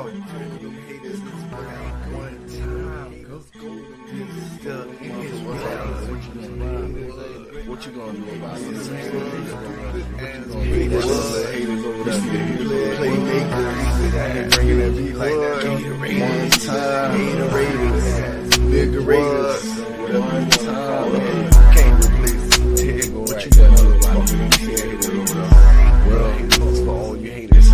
out. You them haters is one time. What you gonna do about it? Haters over there. Bringing that beat like that. One time. Haterators. Nigga raiders. One time. Can't replace it. What you gonna do about it? Well, for all you haters,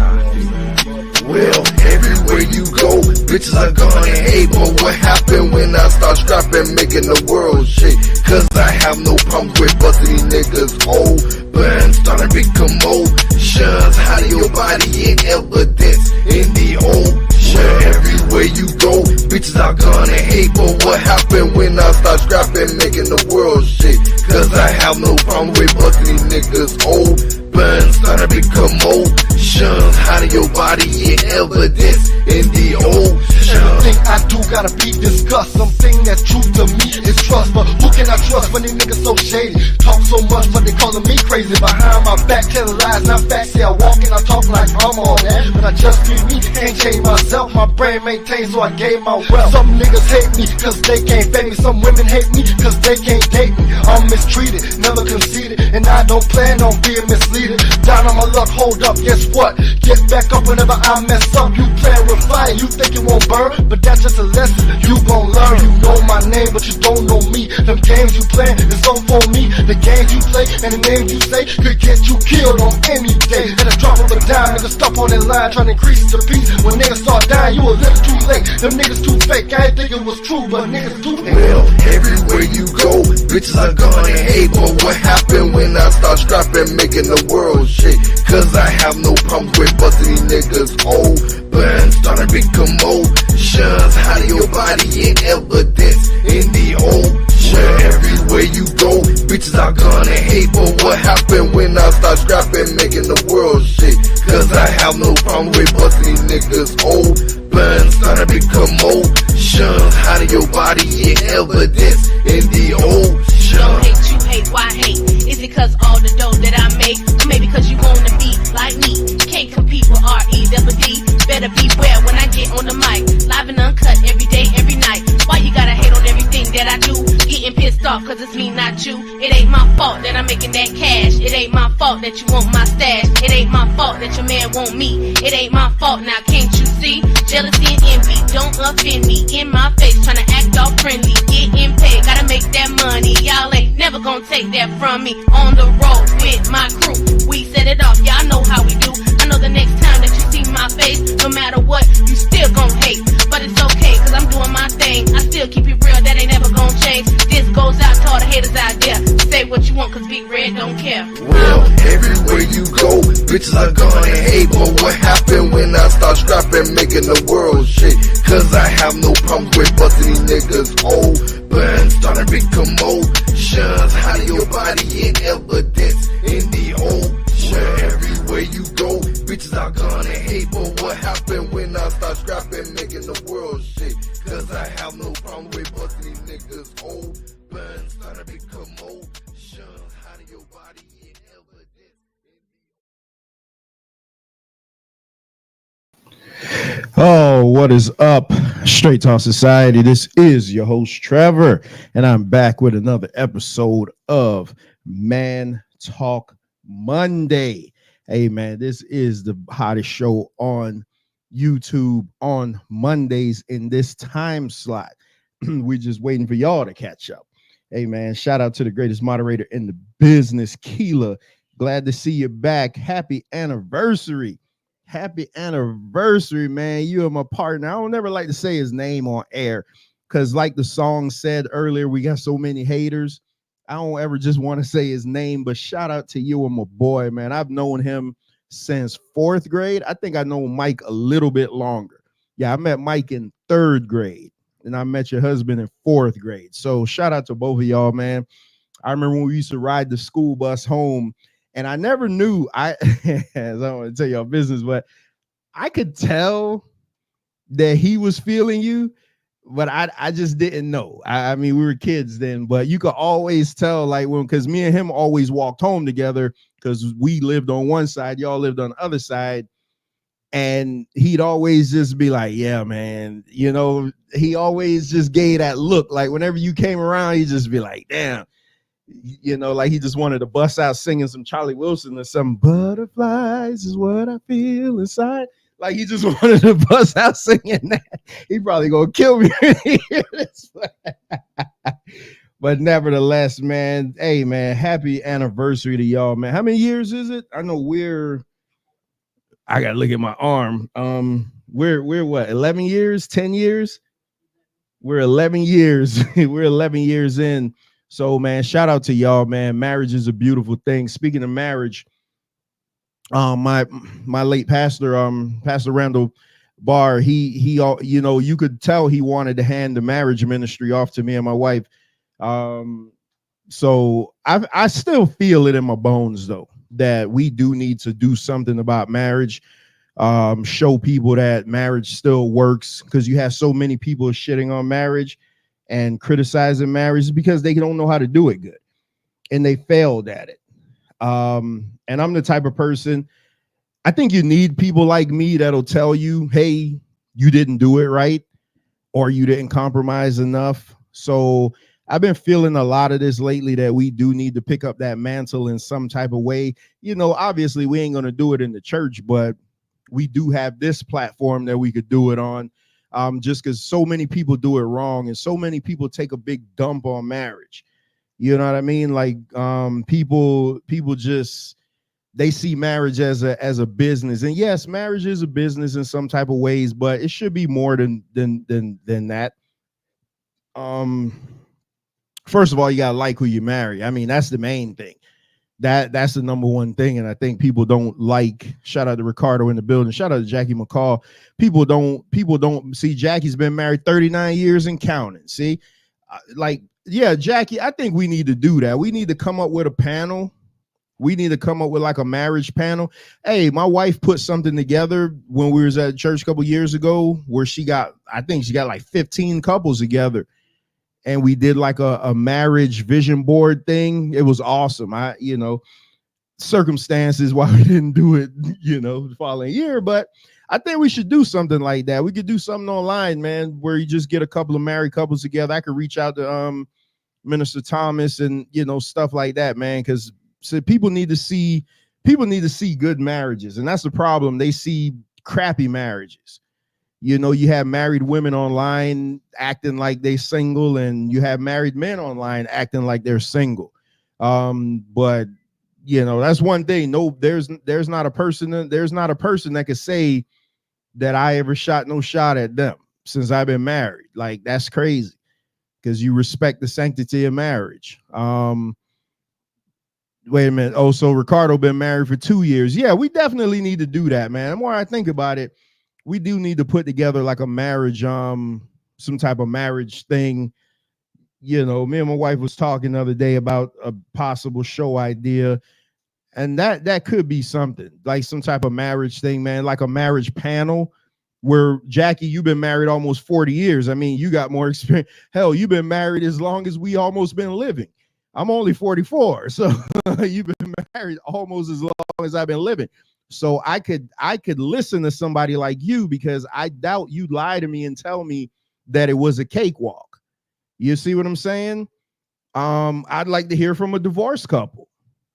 well, everywhere you go, bitches are gonna hate. But what happened when I start scrapping, making the world shake? Cause I have no problems with busting these niggas open, starting big commotions, hiding your body in evidence in the ocean. Everywhere you go, bitches are gonna hate. But what happened when I start scrapping, making the world shake? Cause I have no problem with busting these niggas open, starting big commotions, hiding your body in evidence in the ocean. Everything I do gotta be discussed. Something that's true to me is trust. But who can I trust when these niggas so shady? Talk so much but they calling me crazy. Behind my back telling lies, not facts. See I walk and I talk like I'm on that, but I just be me, ain't change myself. My brain maintains, so I gave my wealth. Some niggas hate me cause they can't fake me. Some women hate me cause they can't date me. I'm mistreated, never conceded, and I don't plan on being misleaded. Down on my luck, hold up, guess what? Get back up whenever I mess up. You playing with fire, you think it won't burn, but that's just a lesson you gon' learn. You know my name, but you don't know me. Them games you play is all for me. The games you play and the names you say could get you killed on any day. At a drop of a dime, niggas stop on that line trying to increase the peace. When niggas start dying, you a little too late. Them niggas too fake, I ain't think it was true, but niggas too fake. Well, everywhere you go, bitches are gonna hate. But what happened when I start scrapping, making the world shake? Cause I have no problems with busting these niggas open, starting big commotions, hiding your body in evidence in the ocean. Everywhere you go, bitches are gonna hate. But what happened when I start scrapping, making the world shake? Cause I have no problem with busting these niggas open, starting big commotions, hiding your body in evidence in the ocean. Don't hate, you hate, why hate? Is it cause all the dough that I make? Or maybe cause you wanna be like me? Can't compete with R.E.double-D. Better beware when I get on the mic. Live and uncut every day, every night. Why you gotta hate on everything that I do? Getting pissed off cause it's me, not you. It ain't my fault that I'm making that cash. It ain't my fault that you want my stash. It ain't my fault that your man want me. It ain't my fault now, can't you see? Jealousy and envy, don't offend me. In my face, tryna act all friendly. Getting paid, gotta make that money. Y'all ain't never gonna take that from me. On the road with my crew, we set it off, y'all know how we do. I know the next time that you see my face, no matter what, you still gon' hate. But it's okay, cause I'm doing my thing. I still keep it real, that ain't never gon' change. This goes out to all the haters out there. Say what you want, cause Big Red don't care. Well, everywhere you go, bitches are gonna hate. But what happened when I start scrapping, making the world shake? Cause I have no problems with busting these niggas open, starting big commotions, hiding your body in evidence in the ocean. Everywhere you go, bitches are gonna hate. But what happened when I start scrapping, making the world shake? Cause I have no problem with busting these niggas open, starting big commotions, hiding your body in evidence. Oh, what is up, Straight Talk Society? This is your host, Trevor, and I'm back with another episode of Man Talk Monday. Hey, man, this is the hottest show on YouTube on Mondays in this time slot. We're just waiting for y'all to catch up. Hey, man, shout out to the greatest moderator in the business, Keela. Glad to see you back. Happy anniversary. Happy anniversary, man. You are my partner. I don't never like to say his name on air because like the song said earlier, we got so many haters. I don't ever just want to say his name, but shout out to you and my boy, man. I've known him since 4th grade. I think I know Mike a little bit longer. Yeah, I met Mike in 3rd grade, and I met your husband in 4th grade. So shout out to both of y'all, man. I remember when we used to ride the school bus home, and I never knew, I don't want to tell y'all business, but I could tell that he was feeling you, but I just didn't know. I mean, we were kids then, but you could always tell, like, when, because me and him always walked home together because we lived on one side, y'all lived on the other side. And he'd always just be like, yeah, man, you know, he always just gave that look. Like whenever you came around, he'd just be like, damn, you know, like he just wanted to bust out singing some Charlie Wilson or some butterflies is what I feel inside. Like he just wanted to bust out singing that. He probably gonna kill me when he hear this. But nevertheless, man, hey man, happy anniversary to y'all, man. How many years is it? I know I gotta look at my arm. We're what, 11 years, 10 years? We're 11 years. We're 11 years in. So man, shout out to y'all, man. Marriage is a beautiful thing. Speaking of marriage, my late pastor, Pastor Randall Barr, he you know, you could tell he wanted to hand the marriage ministry off to me and my wife. So I still feel it in my bones though, that we do need to do something about marriage, show people that marriage still works, because you have so many people shitting on marriage and criticizing marriage because they don't know how to do it good and they failed at it. And I'm the type of person, I think you need people like me that'll tell you, hey, you didn't do it right, or you didn't compromise enough. So I've been feeling a lot of this lately, that we do need to pick up that mantle in some type of way. You know, obviously we ain't going to do it in the church, but we do have this platform that we could do it on, just because so many people do it wrong and so many people take a big dump on marriage. You know what I mean? Like people just, they see marriage as a business. And yes, marriage is a business in some type of ways, but it should be more than that. First of all, you gotta like who you marry. I mean, that's the main thing. That's the number one thing. And I think people don't like, shout out to Ricardo in the building, shout out to Jackie McCall. People don't see Jackie's been married 39 years and counting. See, like, yeah, Jackie, I think we need to do that. We need to come up with a panel. We need to come up with like a marriage panel. Hey, my wife put something together when we was at church a couple years ago where I think she got like 15 couples together. And we did like a marriage vision board thing. It was awesome. Circumstances why we didn't do it, the following year. But I think we should do something like that. We could do something online, man, where you just get a couple of married couples together. I could reach out to Minister Thomas and, stuff like that, man, because people need to see good marriages. And that's the problem. They see crappy marriages. You have married women online acting like they single, and you have married men online acting like they're single. But that's one thing. No, there's not a person that could say that I ever shot no shot at them since I've been married. Like, that's crazy, because you respect the sanctity of marriage. Wait a minute. Oh, so Ricardo been married for 2 years. Yeah, we definitely need to do that, man. The more I think about it, we do need to put together like a marriage, some type of marriage thing. Me and my wife was talking the other day about a possible show idea, and that could be something like some type of marriage thing, man, like a marriage panel where, Jackie, you've been married almost 40 years. I mean, you got more experience. Hell, you've been married as long as we almost been living. I'm only 44, so you've been married almost as long as I've been living. So I could listen to somebody like you, because I doubt you'd lie to me and tell me that it was a cakewalk. You see what I'm saying? I'd like to hear from a divorced couple.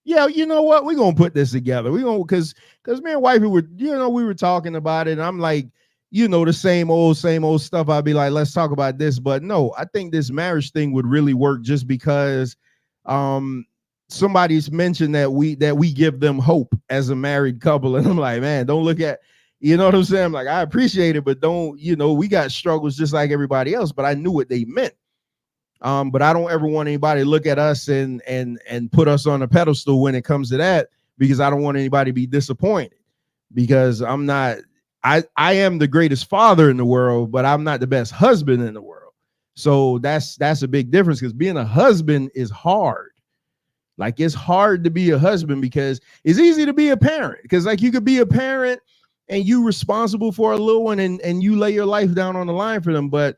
Yeah, you know what? We're gonna put this together. We're gonna because me and wifey were, we were talking about it, and I'm like, the same old stuff. I'd be like, let's talk about this. But no, I think this marriage thing would really work, just because somebody's mentioned that we give them hope as a married couple. And I'm like, man, don't look at, what I'm saying? I'm like, I appreciate it, but don't, we got struggles just like everybody else, but I knew what they meant. But I don't ever want anybody to look at us and put us on a pedestal when it comes to that, because I don't want anybody to be disappointed, because I am the greatest father in the world, but I'm not the best husband in the world. So that's a big difference, because being a husband is hard. Like, it's hard to be a husband, because it's easy to be a parent, because like you could be a parent and you responsible for a little one, and you lay your life down on the line for them. But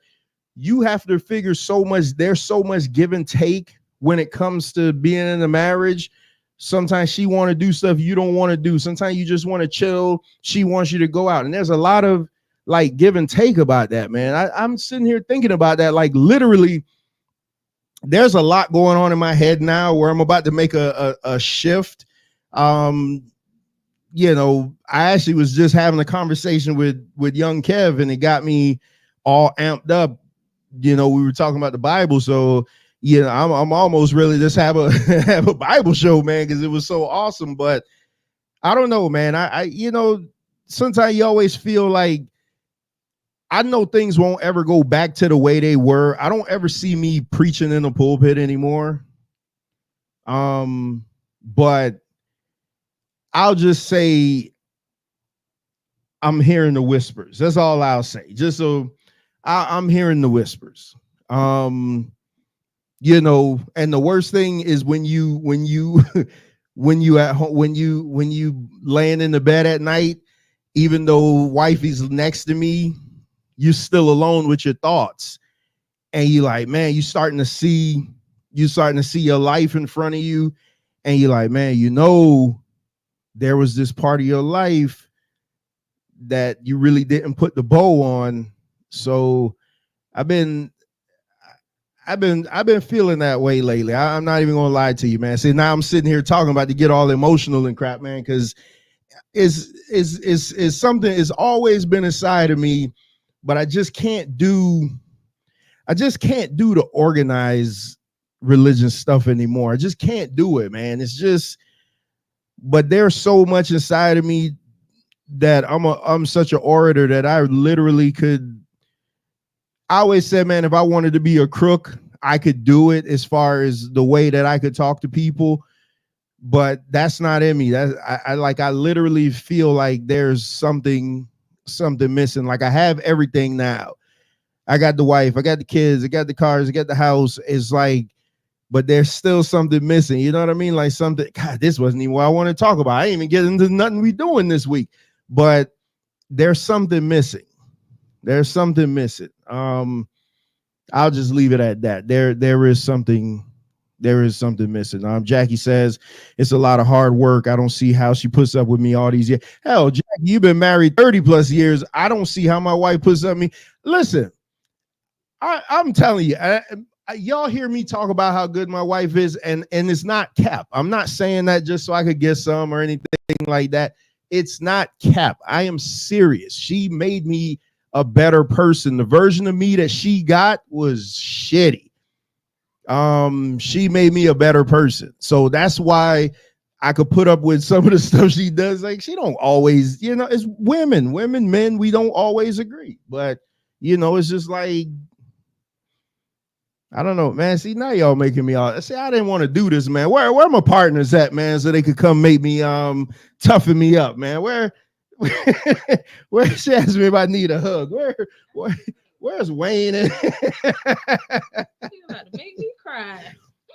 you have to figure there's so much give and take when it comes to being in a marriage, Sometimes she want to do stuff you don't want to do. Sometimes you just want to chill. She wants you to go out. And there's a lot of like give and take about that, man. I'm sitting here thinking about that. Like literally, there's a lot going on in my head now where I'm about to make a shift. You know, I actually was just having a conversation with young Kev, and it got me all amped up. You know, we were talking about the Bible, so you know, I'm almost really just have a have a Bible show, man, because it was so awesome. But I don't know, man. I you know, sometimes you always feel like I know things won't ever go back to the way they were. I don't ever see me preaching in the pulpit anymore. But I'll just say I'm hearing the whispers. That's all I'll say. Just so I'm hearing the whispers. You know, and the worst thing is when you at home, when you laying in the bed at night, even though wifey's next to me, you're still alone with your thoughts. And you like, man, you starting to see your life in front of you. And you're like, man, you know, there was this part of your life that you really didn't put the bow on. So I've been feeling that way lately. I'm not even gonna lie to you, man. See, now I'm sitting here talking about to get all emotional and crap, man, because is something is always been inside of me, but I just can't do the organized religion stuff anymore. I just can't do it, man. It's just, but there's so much inside of me that I'm such an orator that I literally could. I always said, man, if I wanted to be a crook, I could do it as far as the way that I could talk to people, but that's not in me. I literally feel like there's something missing. Like I have everything now. I got the wife, I got the kids, I got the cars, I got the house. It's like, but there's still something missing. You know what I mean? Like something, God, this wasn't even what I want to talk about. I ain't even get into nothing we doing this week, but there's something missing. There's something missing. I'll just leave it at that. There is something missing. Jackie says it's a lot of hard work. I don't see how she puts up with me all these years. Hell, Jackie, you've been married 30 plus years. I don't see how my wife puts up with me. Listen, I'm telling you, y'all hear me talk about how good my wife is, and it's not cap. I'm not saying that just so I could get some or anything like that. It's not cap. I am serious. She made me a better person. The version of me that she got was shitty. She made me a better person. So that's why I could put up with some of the stuff she does. Like she don't always, you know, it's women, men, we don't always agree. But you know, it's just like, I don't know, man. See, now y'all making me all. See, I didn't want to do this, man. Where my partners at, man, so they could come make me toughen me up, man. Where she asked me if I need a hug. Where's Wayne? You're about to make me cry.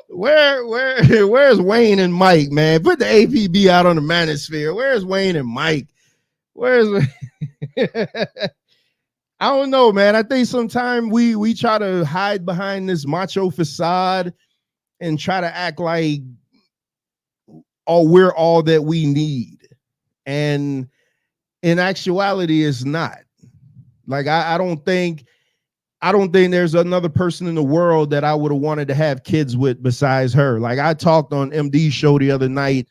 Where's Wayne and Mike, man? Put the APB out on the manosphere. Where's Wayne and Mike? I don't know, man. I think sometimes we try to hide behind this macho facade and try to act like, oh, we're all that we need. And in actuality, it's not. Like, I don't think there's another person in the world that I would have wanted to have kids with besides her. Like, I talked on MD's show the other night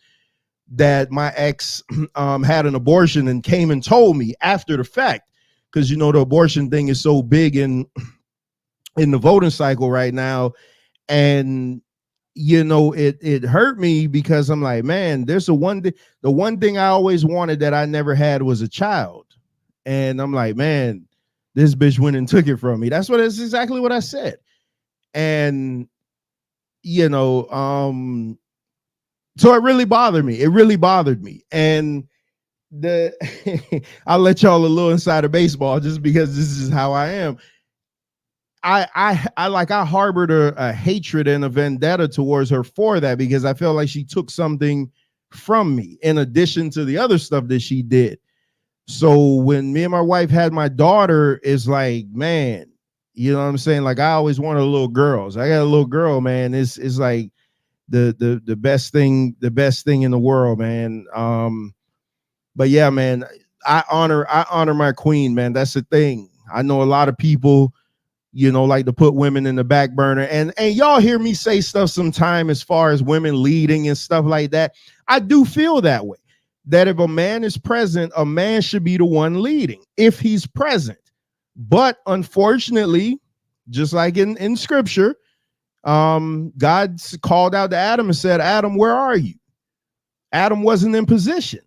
that my ex had an abortion and came and told me after the fact. Because, you know, the abortion thing is so big in the voting cycle right now. And, you know, it hurt me because I'm like, man, there's the one thing I always wanted that I never had was a child. And I'm like, man, this bitch went and took it from me. That's exactly what I said. And, you know, so it really bothered me. And I'll let y'all a little inside of baseball just because this is how I am. I harbored a hatred and a vendetta towards her for that, because I felt like she took something from me in addition to the other stuff that she did. So when me and my wife had my daughter, it's like, man, you know what I'm saying? Like, I always wanted little girls. I got a little girl, man. It's like, the best thing in the world, man. But yeah, man, I honor my queen, man. That's the thing. I know a lot of people, like to put women in the back burner, and y'all hear me say stuff sometime as far as women leading and stuff like that. I do feel that way, that if a man is present, a man should be the one leading if he's present. But unfortunately, just like in scripture, God called out to Adam and said, Adam, where are you? Adam wasn't in position.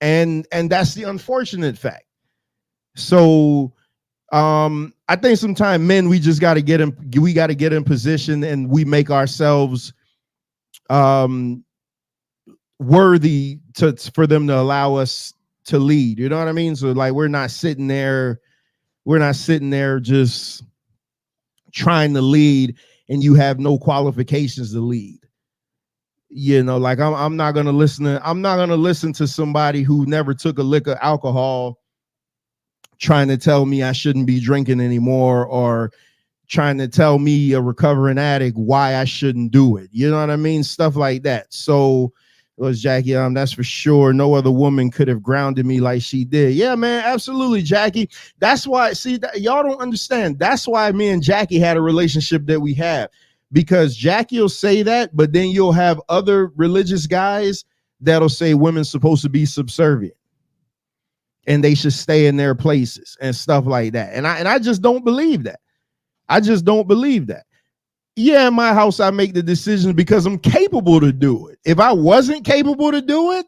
And that's the unfortunate fact. So I think sometimes men, we just got to get in position, and we make ourselves worthy for them to allow us to lead. You know what I mean? So like, we're not sitting there just trying to lead and you have no qualifications to lead. Like I'm not gonna listen to somebody who never took a lick of alcohol trying to tell me I shouldn't be drinking anymore, or trying to tell me, a recovering addict, why I shouldn't do it. You know what I mean? Stuff like that. So it was Jackie. That's for sure. No other woman could have grounded me like she did. Yeah, man, absolutely, Jackie. That's why, see, y'all don't understand. That's why me and Jackie had a relationship that we have, because Jackie will say that, but then you'll have other religious guys that'll say women's supposed to be subservient and they should stay in their places and stuff like that. And I just don't believe that. I just don't believe that. Yeah, in my house, I make the decisions because I'm capable to do it. If I wasn't capable to do it,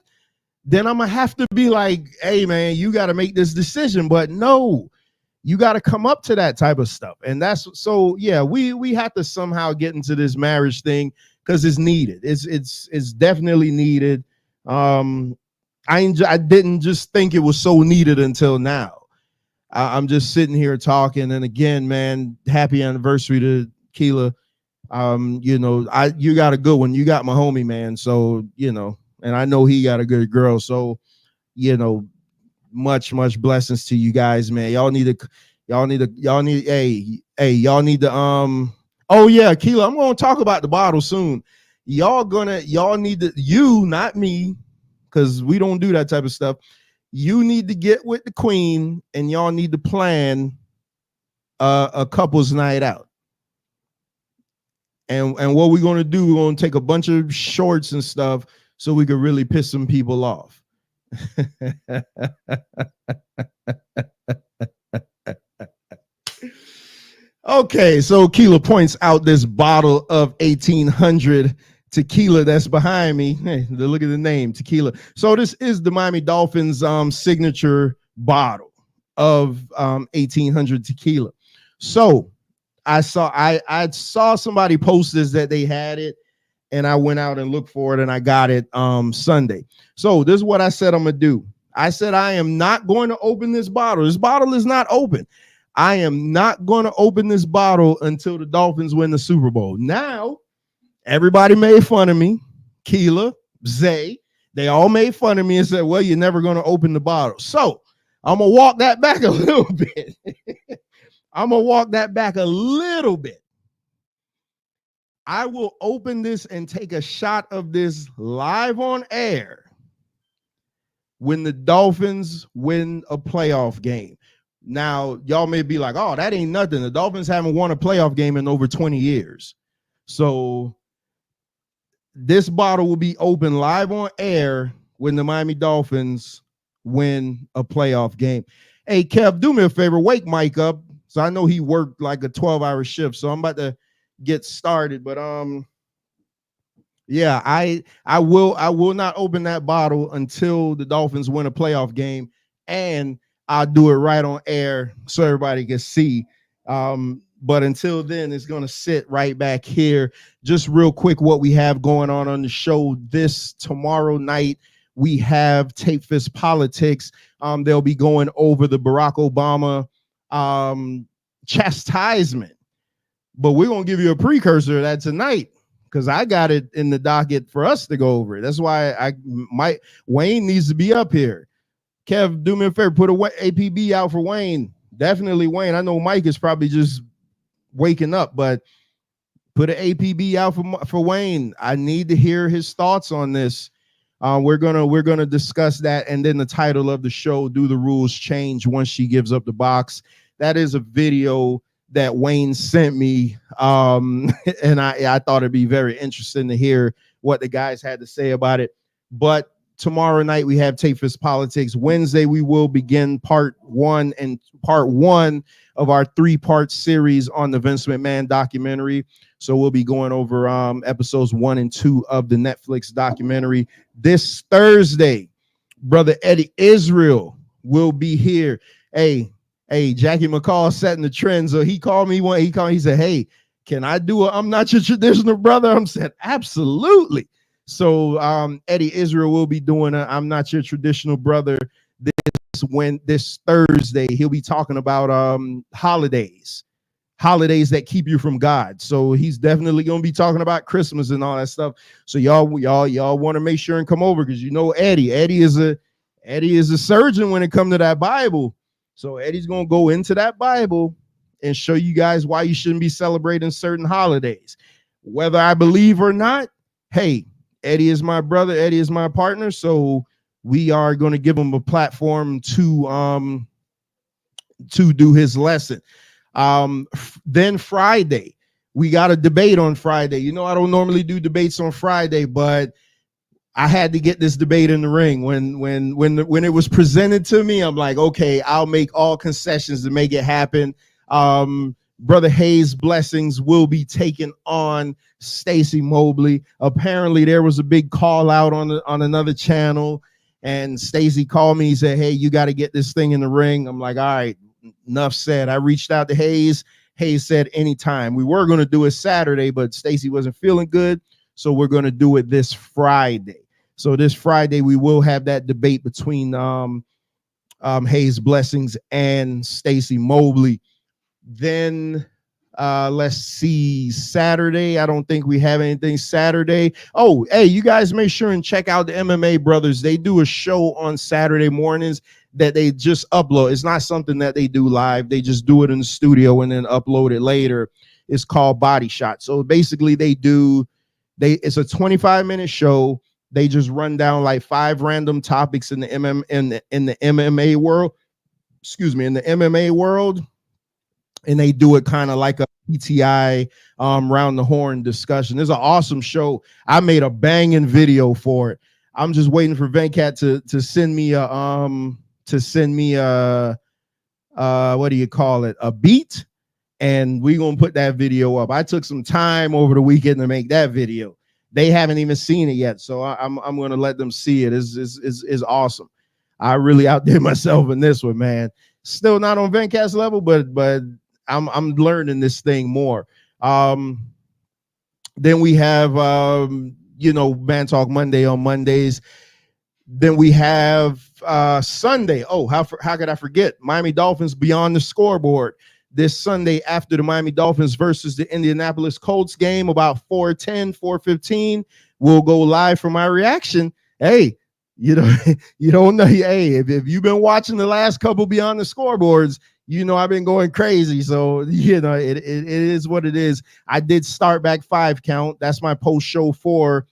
then I'm gonna have to be like, hey, man, you got to make this decision. But no, you got to come up to that type of stuff. And that's so, yeah, we have to somehow get into this marriage thing because it's needed. It's definitely needed. I didn't just think it was so needed until now. I'm just sitting here talking. And again, man, happy anniversary to Keela. You got a good one. You got my homie, man. So, and I know he got a good girl. So, much blessings to you guys, man. Y'all need to oh yeah, Keela, I'm gonna talk about the bottle soon. Y'all need to, not me, because we don't do that type of stuff. You need to get with the queen and y'all need to plan a couple's night out. And what we're going to do, we're going to take a bunch of shorts and stuff so we could really piss some people off. Okay, so Keela points out this bottle of 1800 tequila that's behind me. Hey, look at the name, tequila. So this is the Miami Dolphins signature bottle of 1800 tequila. So I saw somebody post this, that they had it, and I went out and looked for it, and I got it Sunday. So this is what I said I'm gonna do. I said I am not going to open this bottle. This bottle is not open. I am not going to open this bottle until the Dolphins win the Super Bowl. Now, everybody made fun of me. Keela, Zay, they all made fun of me and said, well, you're never going to open the bottle. So I'm going to walk that back a little bit. I'm going to walk that back a little bit. I will open this and take a shot of this live on air when the Dolphins win a playoff game. Now, y'all may be like, oh, that ain't nothing. The Dolphins haven't won a playoff game in over 20 years. So this bottle will be open live on air when the Miami Dolphins win a playoff game. Hey, Kev, do me a favor. Wake Mike up. So I know he worked like a 12-hour shift. So I'm about to get started. But yeah, I will not open that bottle until the Dolphins win a playoff game, and I'll do it right on air so everybody can see. But until then, it's going to sit right back here. Just real quick, what we have going on the show this tomorrow night, we have Tape Fist Politics. They'll be going over the Barack Obama chastisement. But we're going to give you a precursor of that tonight, because I got it in the docket for us to go over it. That's why Wayne needs to be up here. Kev, do me a favor, put a APB out for Wayne. Definitely Wayne. I know Mike is probably just waking up, but Put an APB out for Wayne. I need to hear his thoughts on this. We're gonna discuss that, and then the title of the show: Do the rules change once she gives up the box? That is a video that Wayne sent me, and I thought it'd be very interesting to hear what the guys had to say about it. But tomorrow night we have Tape Fist Politics. Wednesday we will begin part one of our 3-part series on the Vince McMahon documentary. So we'll be going over episodes 1 and 2 of the Netflix documentary. This Thursday, brother Eddie Israel will be here. Hey, Jackie McCall setting the trend. So he called me he said, hey, can I do a I'm Not Your Traditional Brother? I'm said, absolutely. So Eddie Israel will be doing a I'm Not Your Traditional Brother this Thursday. He'll be talking about holidays that keep you from God. So he's definitely going to be talking about Christmas and all that stuff. So y'all want to make sure and come over, because you know Eddie is a surgeon when it comes to that Bible. So Eddie's going to go into that Bible and show you guys why you shouldn't be celebrating certain holidays. Whether I believe or not, hey, Eddie is my brother, Eddie is my partner, so we are going to give him a platform to do his lesson. Then Friday, we got a debate on Friday. You know, I don't normally do debates on Friday, but I had to get this debate in the ring. When it was presented to me, I'm like, okay, I'll make all concessions to make it happen. Brother Hayes Blessings will be taking on Stacey Mobley. Apparently there was a big call out on another channel, and Stacey called me. He said, hey, you got to get this thing in the ring. I'm like, all right, enough said. I reached out to Hayes. Hayes said anytime. We were going to do it Saturday, but Stacey wasn't feeling good, so we're going to do it this Friday. So this Friday we will have that debate between Hayes Blessings and Stacey Mobley. Then let's see, Saturday, I don't think we have anything Saturday. Oh, hey, you guys make sure and check out the MMA Brothers. They do a show on Saturday mornings that they just upload. It's not something that they do live. They just do it in the studio and then upload it later. It's called Body Shot. So basically it's a 25-minute show. They just run down like 5 random topics in the MMA world. Excuse me, in the MMA world. And they do it kind of like a PTI round the horn discussion. It's an awesome show. I made a banging video for it. I'm just waiting for Venkat to send me what do you call it? A beat, and we're gonna put that video up. I took some time over the weekend to make that video. They haven't even seen it yet, so I'm gonna let them see it. It's awesome. I really outdid myself in this one, man. Still not on Venkat's level, but I'm learning this thing more. Then we have Man Talk Monday on Mondays. Then we have Sunday. Oh, how could I forget? Miami Dolphins Beyond the Scoreboard. This Sunday after the Miami Dolphins versus the Indianapolis Colts game, about 4:10, 4:15, we'll go live for my reaction. Hey, you don't know. Hey, if you've been watching the last couple Beyond the Scoreboards, you know I've been going crazy. So it is what it is. I did start back 5 count. That's my post show for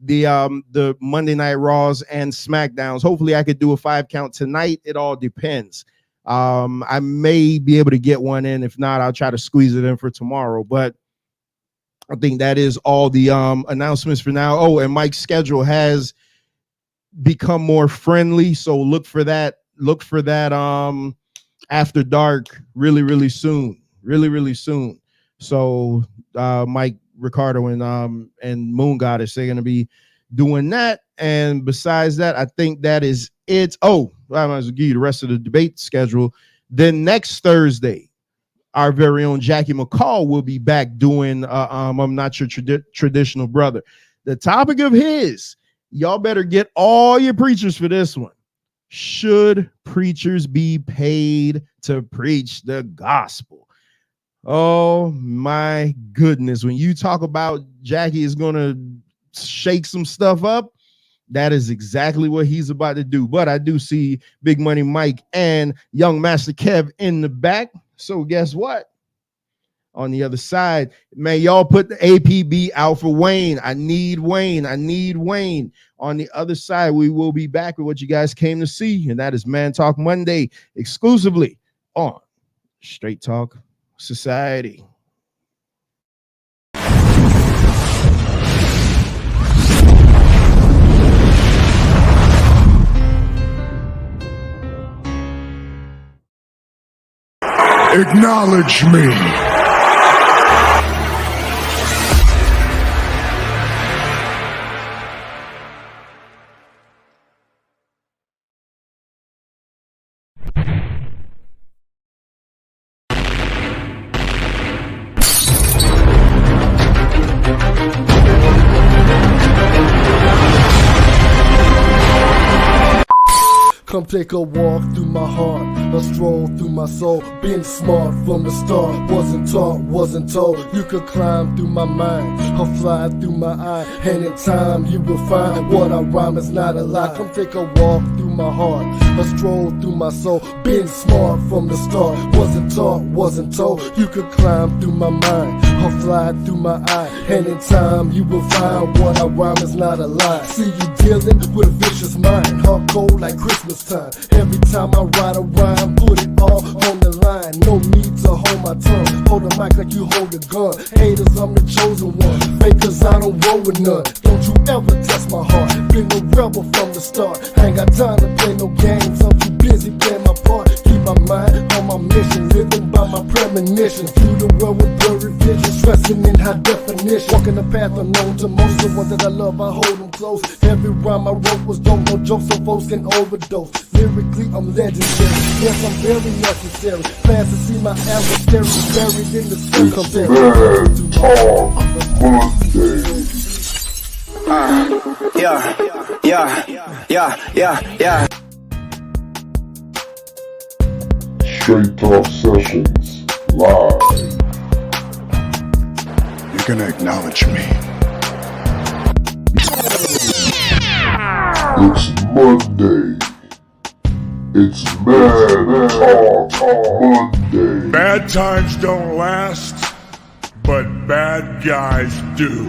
the Monday Night Raws and SmackDowns. Hopefully I could do a 5 count tonight. It all depends. I may be able to get one in. If not, I'll try to squeeze it in for tomorrow. But I think that is all the announcements for now. Oh, and Mike's schedule has become more friendly, so look for that after dark really soon. So Mike, Ricardo, and Moon Goddess, they're gonna be doing that. And besides that, I think that is it. Oh, I might as well give you the rest of the debate schedule. Then next Thursday, our very own Jackie McCall will be back doing I'm Not Your Traditional Brother. The topic of his, y'all better get all your preachers for this one. Should preachers be paid to preach the gospel? Oh my goodness. When you talk about Jackie is going to shake some stuff up, that is exactly what he's about to do. But I do see Big Money Mike and Young Master Kev in the back. So guess what? on the other side. Man, y'all put the APB out for Wayne. I need Wayne. I need Wayne. On the other side, we will be back with what you guys came to see, and that is Man Talk Monday, exclusively on Straight Talk Society. Acknowledge me. Come take a walk through my heart, a stroll through my soul. Been smart from the start, wasn't taught, wasn't told. You could climb through my mind, or fly through my eye. And in time you will find what I rhyme is not a lie. Come take a walk through my heart, a stroll through my soul. Been smart from the start, wasn't taught, wasn't told. You could climb through my mind, or fly through my eye. And in time you will find what I rhyme is not a lie. See you dealing with a vicious mind, hard cold like Christmas time. Every time I write a rhyme, put it all on the line. No need to hold my tongue, hold the mic like you hold a gun. Haters, I'm the chosen one, fakers, I don't roll with none. Don't you ever test my heart, been a rebel from the start. Ain't got time to play no games, I'm too busy playing my part. Keep my mind on my mission, living by my premonition. Through the world with blurry vision, stressing in high definition. Walking the path unknown to most, the ones that I love, I hold them close. Every rhyme I wrote was dope, no jokes so folks can overdose. Lyrically, I'm legendary. Yes, I'm very necessary. Plans to see my adversaries buried in the cemetery. Yeah. Straight Talk Sessions live. You're gonna acknowledge me. It's Monday. It's Man Talk Monday. Bad times don't last, but bad guys do.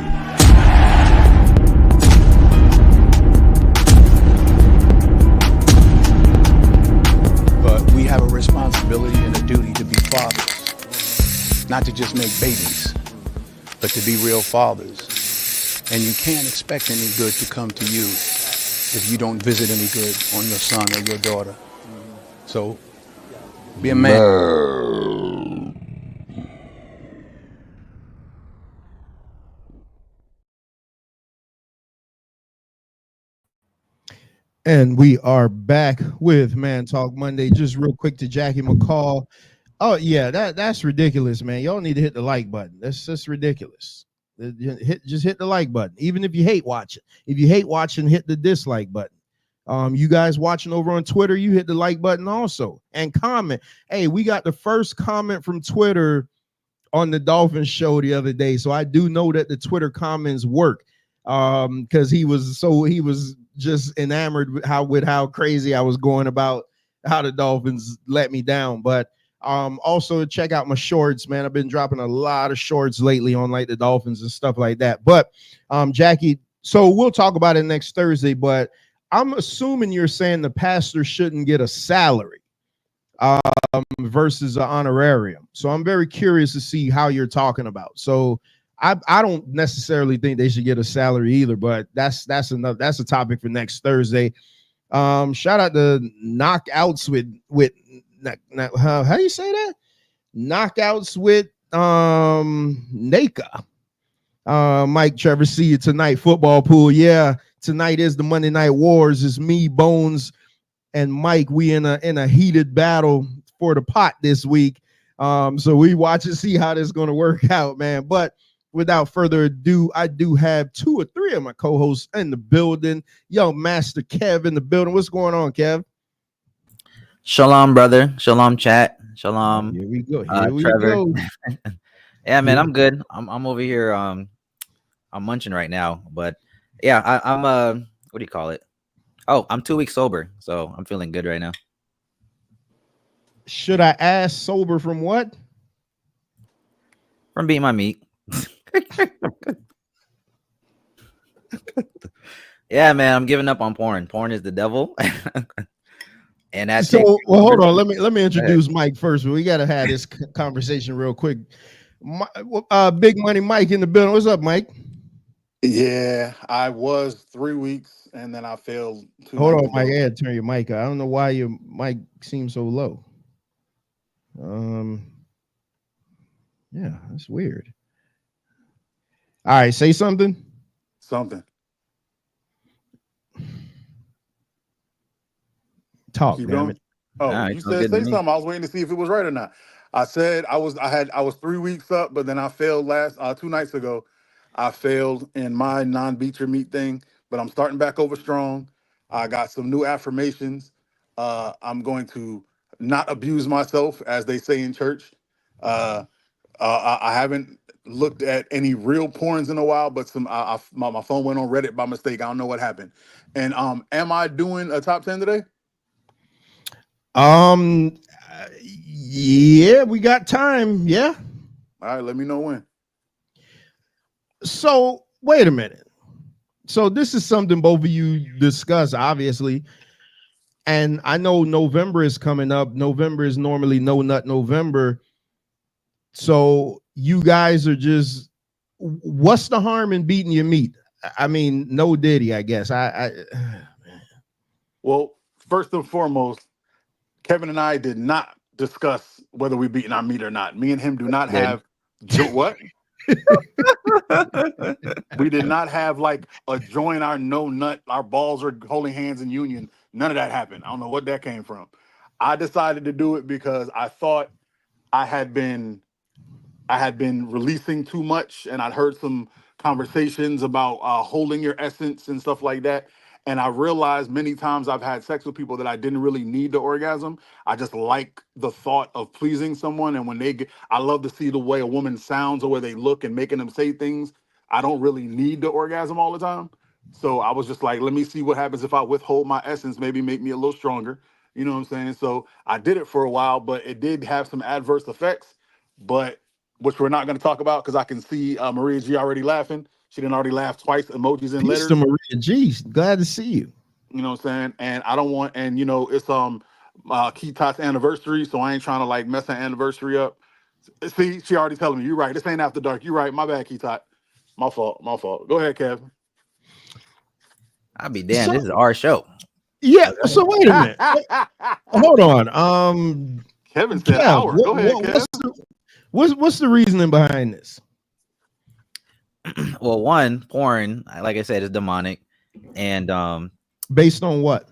But we have a responsibility and a duty to be fathers. Not to just make babies, but to be real fathers. And you can't expect any good to come to you if you don't visit any good on your son or your daughter. So, be a man. And we are back with Man Talk Monday. Just real quick to Jackie McCall. Oh yeah, that's ridiculous, man. Y'all need to hit the like button. That's just ridiculous. Just hit the like button. Even if you hate watching. If you hate watching, hit the dislike button. You guys watching over on Twitter, you hit the like button also and comment. Hey, we got the first comment from Twitter on the Dolphins show the other day. So I do know that the Twitter comments work. Because he was just enamored with how crazy I was going about how the Dolphins let me down. But also check out my shorts, man. I've been dropping a lot of shorts lately on like the Dolphins and stuff like that. But Jackie, so we'll talk about it next Thursday, but I'm assuming you're saying the pastor shouldn't get a salary versus an honorarium. So I'm very curious to see how you're talking about. So I don't necessarily think they should get a salary either, but that's a topic for next Thursday. Shout out to knockouts with how do you say that? Knockouts with Naka. Mike Trevor, see you tonight. Football pool. Yeah, tonight is the Monday Night Wars. It's me, Bones, and Mike. We in a heated battle for the pot this week. So we watch and see how this is going to work out, man. But without further ado, I do have 2 or 3 of my co-hosts in the building. Yo, Master Kev in the building. What's going on, Kev? Shalom, brother. Shalom, chat. Shalom. Here we go. Here we Trevor. go. Yeah, man, I'm good. I'm over here. I'm munching right now, but yeah, I'm what do you call it? Oh, I'm 2 weeks sober, so I'm feeling good right now. Should I ask sober from what? From beating my meat. Yeah, man, I'm giving up on porn. Porn is the devil. And that So, takes well, hold on. Let me introduce Mike first. We got to have this conversation real quick. Big Money Mike in the building. What's up, Mike? Yeah, I was 3 weeks and then I failed 2 Hold nights on, Mike. ago. I had to turn your mic on. I don't know why your mic seems so low. Yeah, that's weird. All right, say something. Something. Talk, Keep damn going. it. Oh, Nah, you it's no said good to say me. something. I was waiting to see if it was right or not. I said I was 3 weeks up, but then I failed last 2 nights ago. I failed in my non-beat your meat thing, but I'm starting back over strong. I got some new affirmations. I'm going to not abuse myself, as they say in church. I haven't looked at any real porns in a while, but my phone went on Reddit by mistake. I don't know what happened. And am I doing a top 10 today? Yeah, we got time. Yeah. All right, let me know when. So wait a minute. So this is something both of you discuss, obviously. And I know November is coming up. November is normally No Nut November. So you guys are just, what's the harm in beating your meat? I mean, no Diddy, I guess. Well, first and foremost, Kevin and I did not discuss whether we beating our meat or not. Me and him do not have what? We did not have like a join our no nut, our balls are holding hands in union. None of that happened. I don't know what that came from. I decided to do it because I thought I had been releasing too much, and I'd heard some conversations about holding your essence and stuff like that. And I realized many times I've had sex with people that I didn't really need the orgasm. I just like the thought of pleasing someone. And when I love to see the way a woman sounds or where they look and making them say things. I don't really need the orgasm all the time. So I was just like, let me see what happens if I withhold my essence, maybe make me a little stronger. You know what I'm saying? So I did it for a while, but it did have some adverse effects. But which we're not going to talk about because I can see Maria G already laughing. She didn't already laugh twice, emojis and Peace to letters. Maria G. Glad to see you. You know what I'm saying? And I don't want, and it's Ketat's anniversary, so I ain't trying to like mess her anniversary up. See, she already telling me, you're right. This ain't after dark. You're right. My bad, Ketat. My fault. My fault. Go ahead, Kev. I'll be damned. This is our show. Yeah. So wait a minute. Hold on. Kevin said Kev, hour. Go ahead, Kev. What's the reasoning behind this? Well, one, porn, like I said, is demonic. And based on what?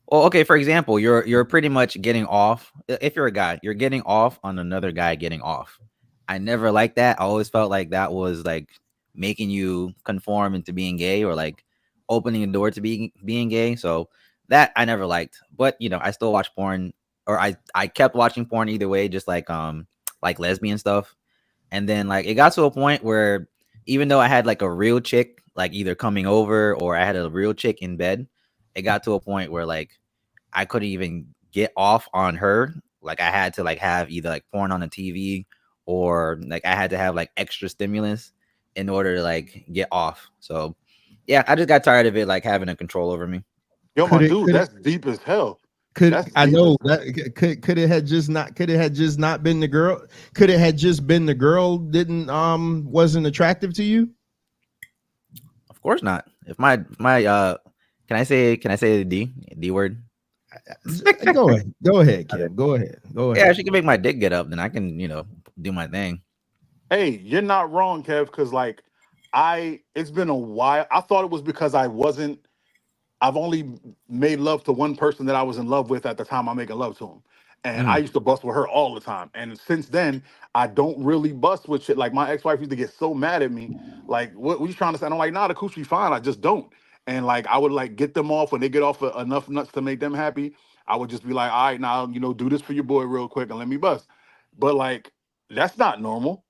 Well, okay, for example, you're pretty much getting off. If you're a guy, you're getting off on another guy getting off. I never liked that. I always felt like that was like making you conform into being gay or like opening a door to being gay. So that I never liked. But I still watch porn, or I kept watching porn either way, just like lesbian stuff. And then like it got to a point where even though I had like a real chick like either coming over or I had a real chick in bed, it got to a point where like I couldn't even get off on her. Like I had to like have either like porn on the TV or like I had to have like extra stimulus in order to like get off. So yeah, I just got tired of it like having a control over me. Yo, my dude, that's deep as hell. Could it have just not been the girl? Could it have just been the girl wasn't attractive to you? Of course not. If my can I say the D word? Go ahead, Kim. Go ahead. Yeah, she can make my dick get up, then I can do my thing. Hey, you're not wrong, Kev, because like it's been a while. I thought it was because I've only made love to one person that I was in love with at the time I'm making love to him. And I used to bust with her all the time. And since then, I don't really bust with shit. Like my ex-wife used to get so mad at me. Like, what you trying to say? And I'm like, nah, the coochie fine. I just don't. And like, I would like get them off when they get off enough nuts to make them happy. I would just be like, all right, now, do this for your boy real quick and let me bust. But like, that's not normal.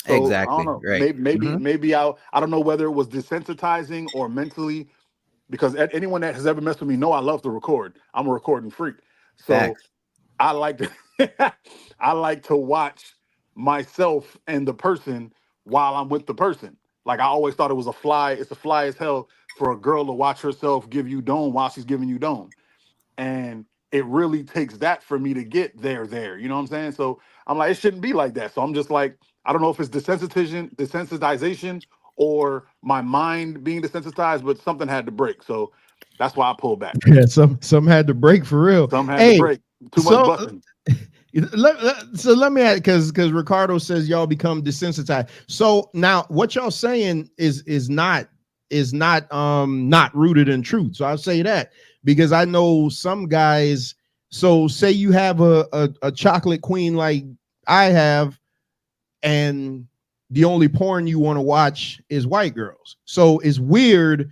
So Exactly. I don't know. Right. Maybe I don't know whether it was desensitizing or mentally, because anyone that has ever messed with me know I love to record. I'm a recording freak. So Facts. I like to I like to watch myself and the person while I'm with the person. Like I always thought it was it's a fly as hell for a girl to watch herself give you dome while she's giving you dome. And it really takes that for me to get there. You know what I'm saying? So I'm like, it shouldn't be like that. So I'm just like, I don't know if it's desensitization or my mind being desensitized, but something had to break. So that's why I pulled back. Yeah, some had to break for real. Some had to Hey, break. Too much so busting. so let me add, because Ricardo says y'all become desensitized. So now what y'all saying is not not rooted in truth. So I'll say that because I know some guys. So say you have a chocolate queen like I have, and the only porn you want to watch is white girls. So it's weird.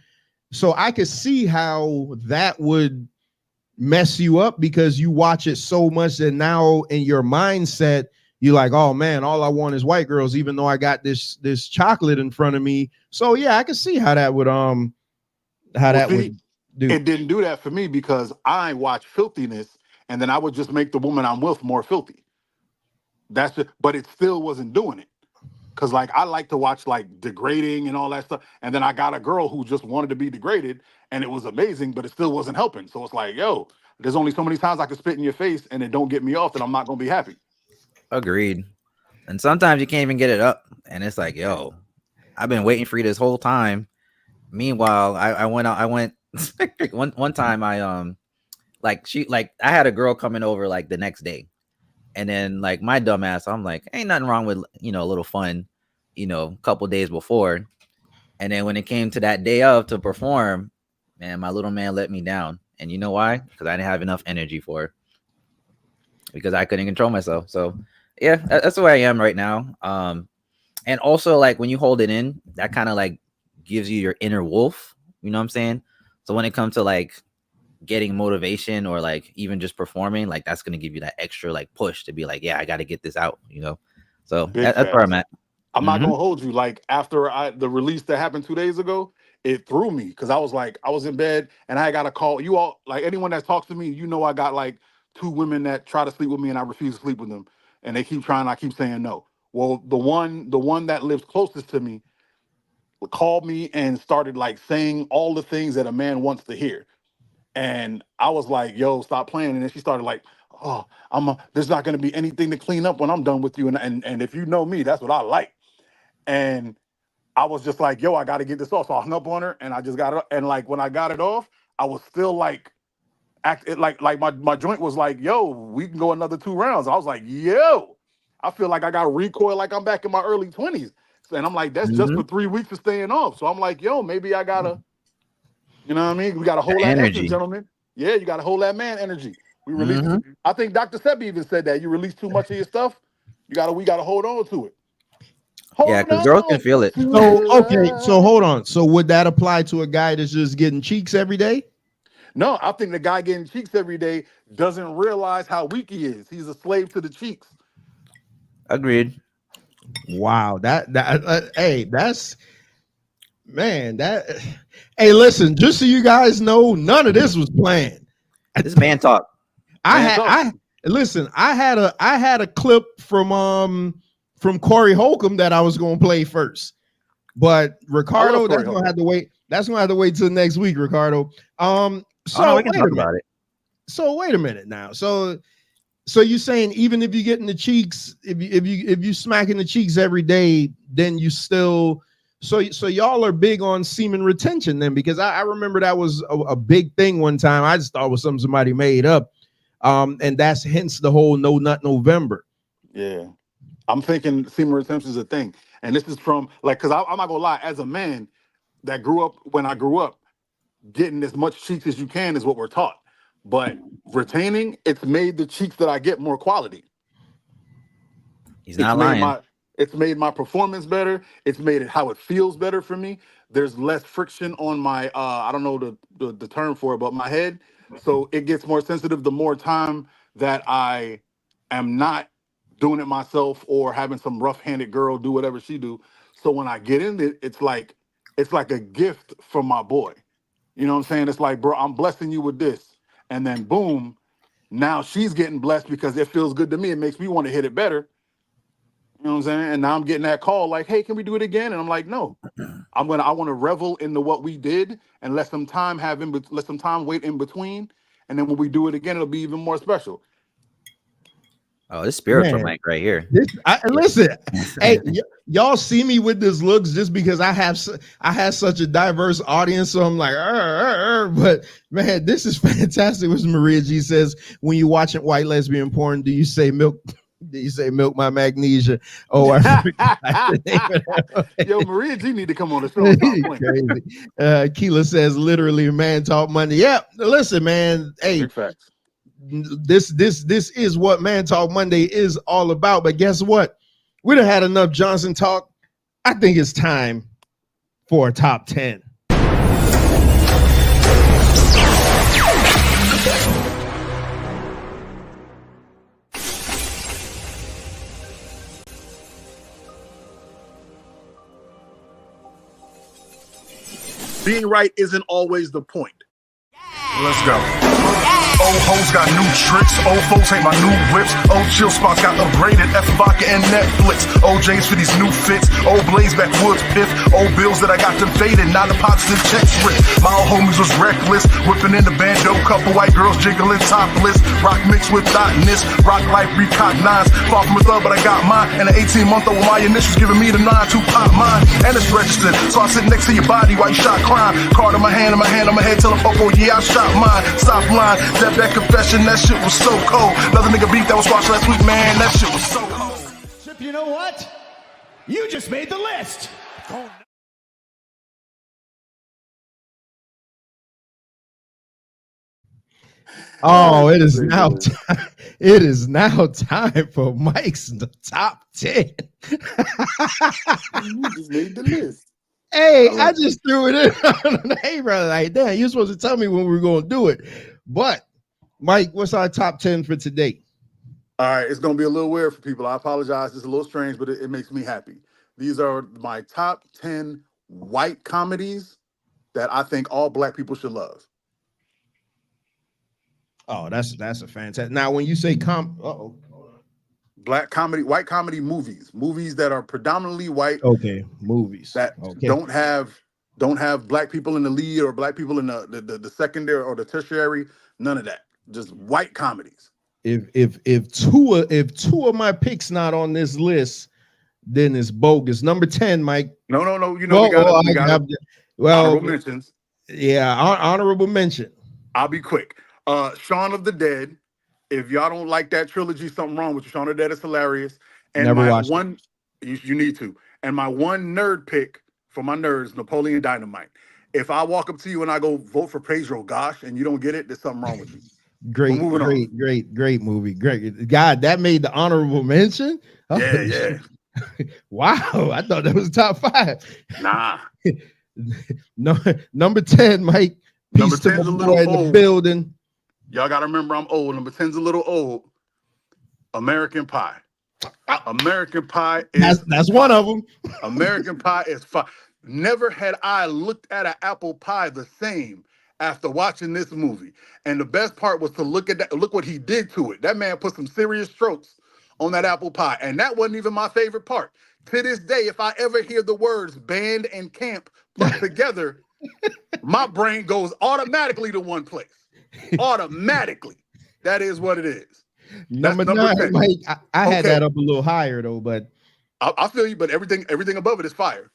So I could see how that would mess you up because you watch it so much that now in your mindset you're like, oh man, all I want is white girls, even though I got this chocolate in front of me. So yeah, I can see how that would would do. It didn't do that for me because I watch filthiness and then I would just make the woman I'm with more filthy. That's it, but it still wasn't doing it. Cause like I like to watch like degrading and all that stuff. And then I got a girl who just wanted to be degraded and it was amazing, but it still wasn't helping. So it's like, yo, there's only so many times I can spit in your face and it don't get me off that I'm not gonna be happy. Agreed. And sometimes you can't even get it up. And it's like, yo, I've been waiting for you this whole time. Meanwhile, I went one time I had a girl coming over like the next day. And then like my dumbass, I'm like, ain't nothing wrong with, a little fun, a couple days before. And then when it came to that day of to perform, man, my little man let me down. And you know why? Because I didn't have enough energy for it. Because I couldn't control myself. So yeah, that's the way I am right now. And also like when you hold it in, that kind of like gives you your inner wolf. You know what I'm saying? So when it comes to like getting motivation or like even just performing, like that's going to give you that extra like push to be like, yeah, I got to get this out, so that's where I'm at. I'm not gonna hold you. Like after the release that happened 2 days ago, it threw me because I was in bed and I got a call. You all, like anyone that talks to me, I got like 2 women that try to sleep with me and I refuse to sleep with them, and they keep trying. I keep saying no. Well, the one that lives closest to me called me and started like saying all the things that a man wants to hear. And I was like, yo, stop playing. And then she started like, oh, there's not going to be anything to clean up when I'm done with you. And if you know me, that's what I like. And I was just like, yo, I got to get this off. So I hung up on her and I just got it. And like, when I got it off, I was still like, my joint was like, yo, we can go another 2 rounds. I was like, yo, I feel like I got recoil like I'm back in my early 20s. And I'm like, that's just for 3 weeks of staying off. So I'm like, yo, maybe I got to, you know what I mean? We got to hold that energy, gentlemen. Yeah, you got to hold that man energy. We release. I think Dr. Sebi even said that you release too much of your stuff. We got to hold on to it. Yeah, because girls can feel it. So okay, so hold on. So would that apply to a guy that's just getting cheeks every day? No, I think the guy getting cheeks every day doesn't realize how weak he is. He's a slave to the cheeks. Agreed. Wow, hey, that's man. Hey, listen, just so you guys know, none of this was planned. This man talk. I had a clip from Corey Holcomb that I was going to play first, but Ricardo, that's going to have to wait. That's going to have to wait till next week, Ricardo. So we can talk about it. So wait a minute now. So you're saying even if you get in the cheeks, if you smacking the cheeks every day, then you still so y'all are big on semen retention then, because I remember that was a big thing one time. I just thought it was something somebody made up. And that's hence the whole No Nut November. Yeah. I'm thinking semen retention is a thing. And this is from like, because I'm not gonna lie, as a man that grew up when I grew up, getting as much cheeks as you can is what we're taught. But retaining, it's made the cheeks that I get more quality. He's not lying. It's made my performance better. It's made it how it feels better for me. There's less friction on my I don't know the term for it, but my head. So it gets more sensitive the more time that I am not doing it myself or having some rough-handed girl do whatever she do. So when I get in it, it's like a gift from my boy. You know what I'm saying? It's like, bro, I'm blessing you with this. And then boom, now she's getting blessed because it feels good to me. It makes me want to hit it better. You know what I'm saying? And now I'm getting that call like, hey, can we do it again? And I'm like, no. I want to revel into what we did and let some time wait in between. And then when we do it again, it'll be even more special. Oh, this spiritual Man, mic right here. Listen, hey, y'all see me with this looks just because I had such a diverse audience. So I'm like, but man, this is fantastic. What Maria G says, when you watching white lesbian porn, do you say milk? Do you say milk my magnesia? Oh, I Yo, Maria G need to come on the show. Crazy. Keela says, literally, man talk Monday. Yeah, listen, man. Hey, big facts. This is what Man Talk Monday is all about. But guess what? We done had enough Johnson talk. I think it's time for a top 10. Being right isn't always the point. Let's go. Old hoes got new tricks, old folks ain't my new whips. Old chill spots got upgraded, F vodka and Netflix. Old J's for these new fits, old blaze backwoods piff. Old bills that I got them faded, now deposits and checks ripped. My old homies was reckless, whipping in the bando, couple white girls jiggling topless. Rock mixed with thoughtness, rock life recognized. Far from a thug, but I got mine. And an 18-month-old with my initials giving me the 9 to pop mine. And it's registered, so I sit next to your body while you shot crime. Card in my hand on my head, tell them, oh yeah, I shot mine. Stop lying, that confession, that shit was so cold. Another nigga beat that was watched last week, man, that shit was so cold. Chip, you know what? You just made the list. Oh, it is now time. It is now time for Mike's top 10. You just made the list. Hey, I just threw it in. Hey, brother, like, damn, you're supposed to tell me when we were going to do it. But Mike, what's our top 10 for today? All right, it's going to be a little weird for people. I apologize. It's a little strange, but it makes me happy. These are my top 10 white comedies that I think all black people should love. Oh, that's a fantastic. Now, when you say white comedy movies that are predominantly white. Okay, movies that don't have black people in the lead or black people in the secondary or the tertiary. None of that. Just white comedies. If two of my picks not on this list, then it's bogus. Number 10, Mike. No. You know, we got honorable mentions. Yeah, honorable mention. I'll be quick. Shaun of the Dead. If y'all don't like that trilogy, something wrong with you. Shaun of the Dead is hilarious. And never my watched one, you need to. And my one nerd pick for my nerds, Napoleon Dynamite. If I walk up to you and I go vote for Pedro Gosh and you don't get it, there's something wrong with you. Great movie. Great. God, that made the honorable mention. Oh, yeah. Wow, I thought that was top 5. Nah. No, number 10, Mike. Number Peace to 10's my a little boy in old. the building. Y'all gotta remember I'm old. Number 10's a little old. American Pie. American Pie is that's one of them. American Pie is fine. Never had I looked at an apple pie the same after watching this movie. And the best part was to look at that. Look what he did to it. That man put some serious strokes on that apple pie. And that wasn't even my favorite part. To this day, if I ever hear the words band and camp put together, my brain goes automatically to one place. Automatically. That is what it is. Number 9, Mike. I had that up a little higher though, but I feel you, but everything above it is fire.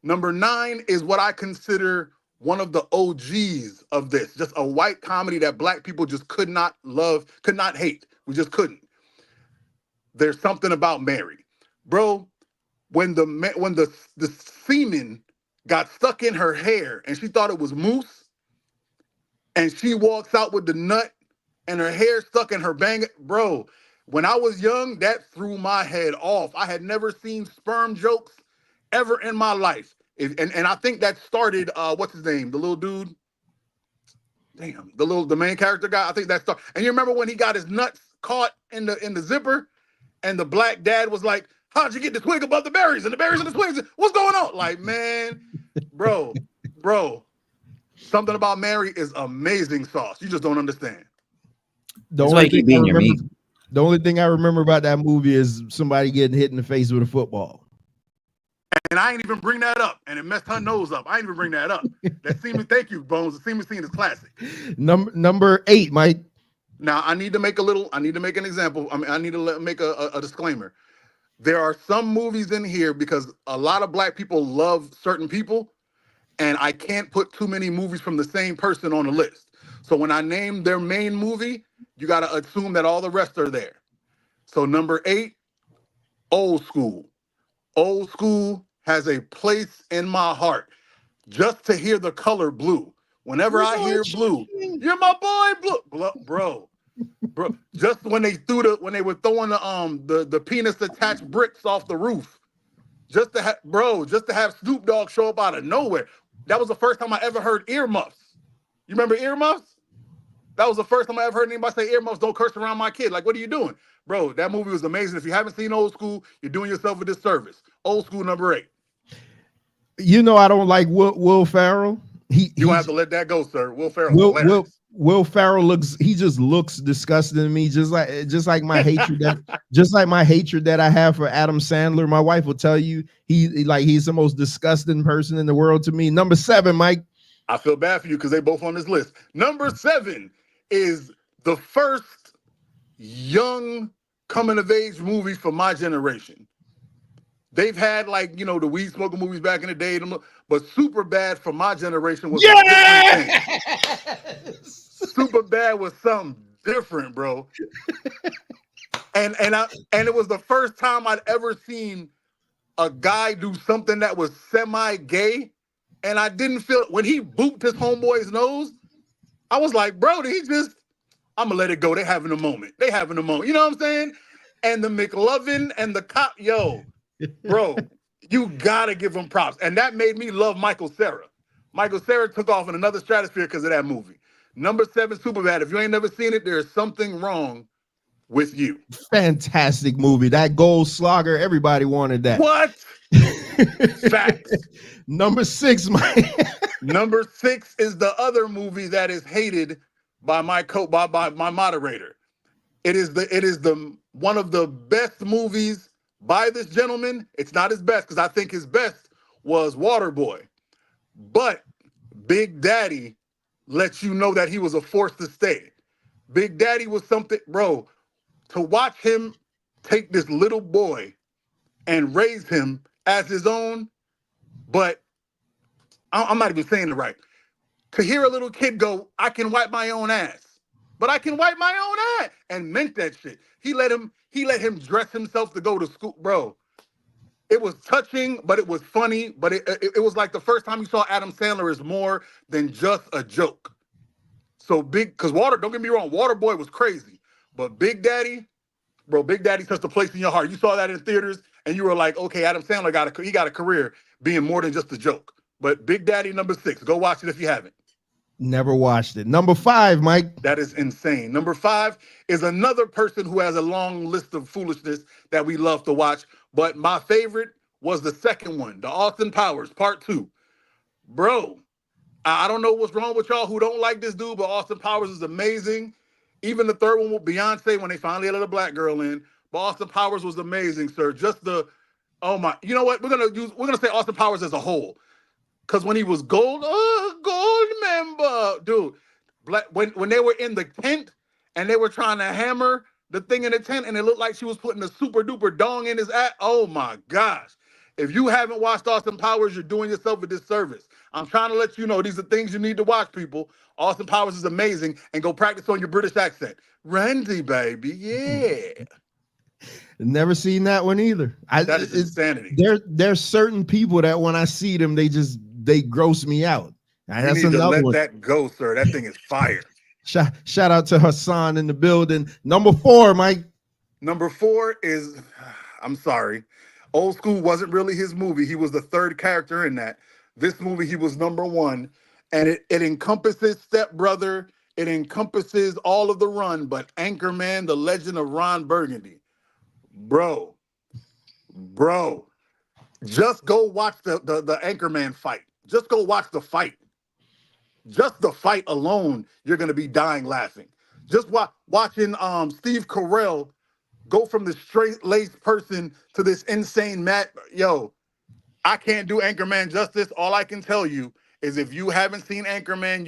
Number 9 is what I consider one of the OGs of this. Just a white comedy that black people just could not love, could not hate. We just couldn't. There's Something About Mary. Bro, when the semen got stuck in her hair and she thought it was mousse, and she walks out with the nut and her hair stuck in her bang. Bro, when I was young, that threw my head off. I had never seen sperm jokes ever in my life. And I think that started, what's his name? The little dude? Damn, the main character guy. I think that started. And you remember when he got his nuts caught in the zipper and the black dad was like, how'd you get the twig above the berries and the berries and the twigs? What's going on? Like, man, bro, Something About Mary is amazing sauce. You just don't understand. That's why you keep being your meat. The only thing I remember about that movie is somebody getting hit in the face with a football. And I ain't even bring that up, and it messed her nose up. I ain't even bring that up. That seamless, thank you, Bones. The seamless scene is classic. Number 8, Mike. Now I need to make an example. I mean, I need to make a disclaimer. There are some movies in here because a lot of black people love certain people, and I can't put too many movies from the same person on the list. So when I name their main movie, you got to assume that all the rest are there. So number 8, Old School. Old School has a place in my heart. Just to hear the color blue. Whenever I hear blue, you're my boy, blue, bro. Just when they were throwing the penis attached bricks off the roof, just to have Snoop Dogg show up out of nowhere. That was the first time I ever heard earmuffs. You remember earmuffs? That was the first time I ever heard anybody say earmuffs. Don't curse around my kid. Like, what are you doing, bro? That movie was amazing. If you haven't seen Old School, you're doing yourself a disservice. Old School, number 8. You know I don't like Will Ferrell. You gonna have to let that go, sir. Will Ferrell. Will Ferrell looks disgusting to me, just like my hatred that I have for Adam Sandler. My wife will tell you he's the most disgusting person in the world to me. Number 7, Mike. I feel bad for you because they both on this list. Number 7 is the first young coming of age movie for my generation. They've had the weed smoking movies back in the day, but Superbad for my generation was a different thing. Superbad was something different, bro. and it was the first time I'd ever seen a guy do something that was semi-gay, and I didn't feel when he booped his homeboy's nose. I was like, bro, I'm gonna let it go. They having a moment. You know what I'm saying? And the McLovin and the cop, bro, you gotta give him props. And that made me love Michael Cera. Michael Cera took off in another stratosphere because of that movie. Number 7, Superbad. If you ain't never seen it, there's something wrong with you. Fantastic movie. That gold slogger, everybody wanted that. What? Facts. Number 6, Mike. Number 6 is the other movie that is hated by my moderator. It is the one of the best movies by this gentleman. It's not his best because I think his best was Waterboy. But Big Daddy lets you know that he was a force to stay. Big Daddy was something, bro, to watch him take this little boy and raise him as his own, but I'm not even saying it right. To hear a little kid go, I can wipe my own ass, but I can wipe my own ass, and meant that shit. He let him dress himself to go to school, bro. It was touching, but it was funny, but it was like the first time you saw Adam Sandler is more than just a joke. So because don't get me wrong, Waterboy was crazy, but Big Daddy, bro, Big Daddy touched a place in your heart. You saw that in theaters, and you were like, okay, Adam Sandler got a career being more than just a joke. But Big Daddy, number 6, go watch it if you haven't. Never watched it. Number 5, Mike. That is insane. Number 5 is another person who has a long list of foolishness that we love to watch. But my favorite was the second one, the Austin Powers, Part 2. Bro, I don't know what's wrong with y'all who don't like this dude, but Austin Powers is amazing. Even the third one with Beyonce when they finally let a black girl in. But Austin Powers was amazing, sir. You know what? We're gonna say Austin Powers as a whole. Because when he was gold member, dude, when they were in the tent and they were trying to hammer the thing in the tent and it looked like she was putting a super duper dong in his ass. Oh my gosh. If you haven't watched Austin Powers, you're doing yourself a disservice. I'm trying to let you know these are things you need to watch, people. Austin Powers is amazing, and go practice on your British accent. Randy, baby, yeah. Never seen that one either. That is insanity. There's certain people that when I see them, they gross me out. You need to let that go, sir. That thing is fire. Shout out to Hassan in the building. Number 4, Mike. Number 4 is, I'm sorry, Old School wasn't really his movie. He was the third character in that. This movie, he was number 1, and it encompasses Step Brother. It encompasses all of The Run, but Anchorman, The Legend of Ron Burgundy. Bro, just go watch the Anchorman fight. Just go watch the fight. Just the fight alone, you're going to be dying laughing. Just watching Steve Carell go from the straight-laced person to this insane yo, I can't do Anchorman justice. All I can tell you is if you haven't seen Anchorman,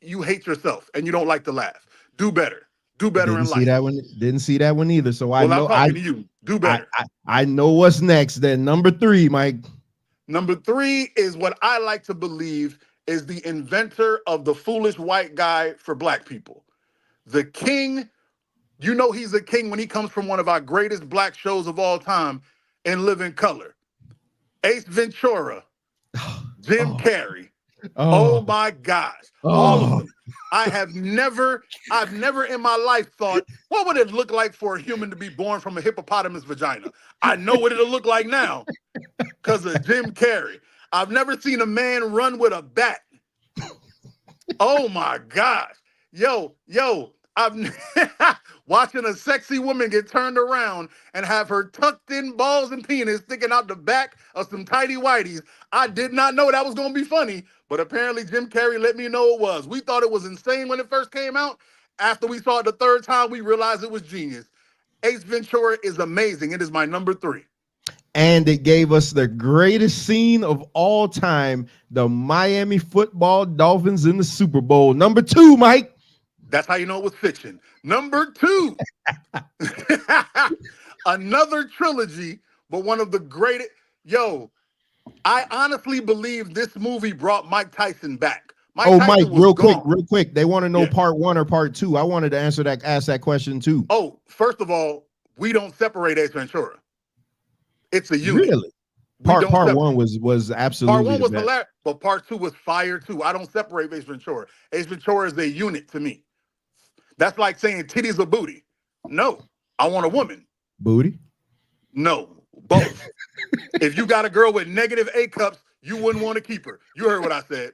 you hate yourself and you don't like to laugh. Do better. Do better Didn't in see life. that one. Didn't see that one either. So I Well, I'm know talking to you. Do better. I know what's next. Then number 3, Mike. Number 3 is what I like to believe is the inventor of the foolish white guy for black people. The king, you know he's a king when he comes from one of our greatest black shows of all time, In Living Color. Ace Ventura, Jim Carrey. Oh my gosh. All of them. I've never in my life thought, what would it look like for a human to be born from a hippopotamus vagina? I know what it'll look like now because of Jim Carrey. I've never seen a man run with a bat. Oh my gosh. Yo, I've watching a sexy woman get turned around and have her tucked in balls and penis sticking out the back of some tidy whities. I did not know that was going to be funny, but apparently Jim Carrey let me know it was. We thought it was insane when it first came out. After we saw it the third time, we realized it was genius. Ace Ventura is amazing. It is my number 3. And it gave us the greatest scene of all time, the Miami football Dolphins in the Super Bowl. Number 2, Mike. That's how you know it was fiction. Number 2, another trilogy, but one of the greatest. Yo, I honestly believe this movie brought Mike Tyson back. Mike, real quick. They want to know part 1 or part 2. I wanted to ask that question too. Oh, first of all, we don't separate Ace Ventura. It's a unit. Really? Part 1 was absolutely part 1 was hilarious, but part 2 was fire too. I don't separate Ace Ventura. Ace Ventura is a unit to me. That's like saying titties or booty. No, I want a woman. Booty? No, both. If you got a girl with negative A cups, you wouldn't want to keep her. You heard what I said.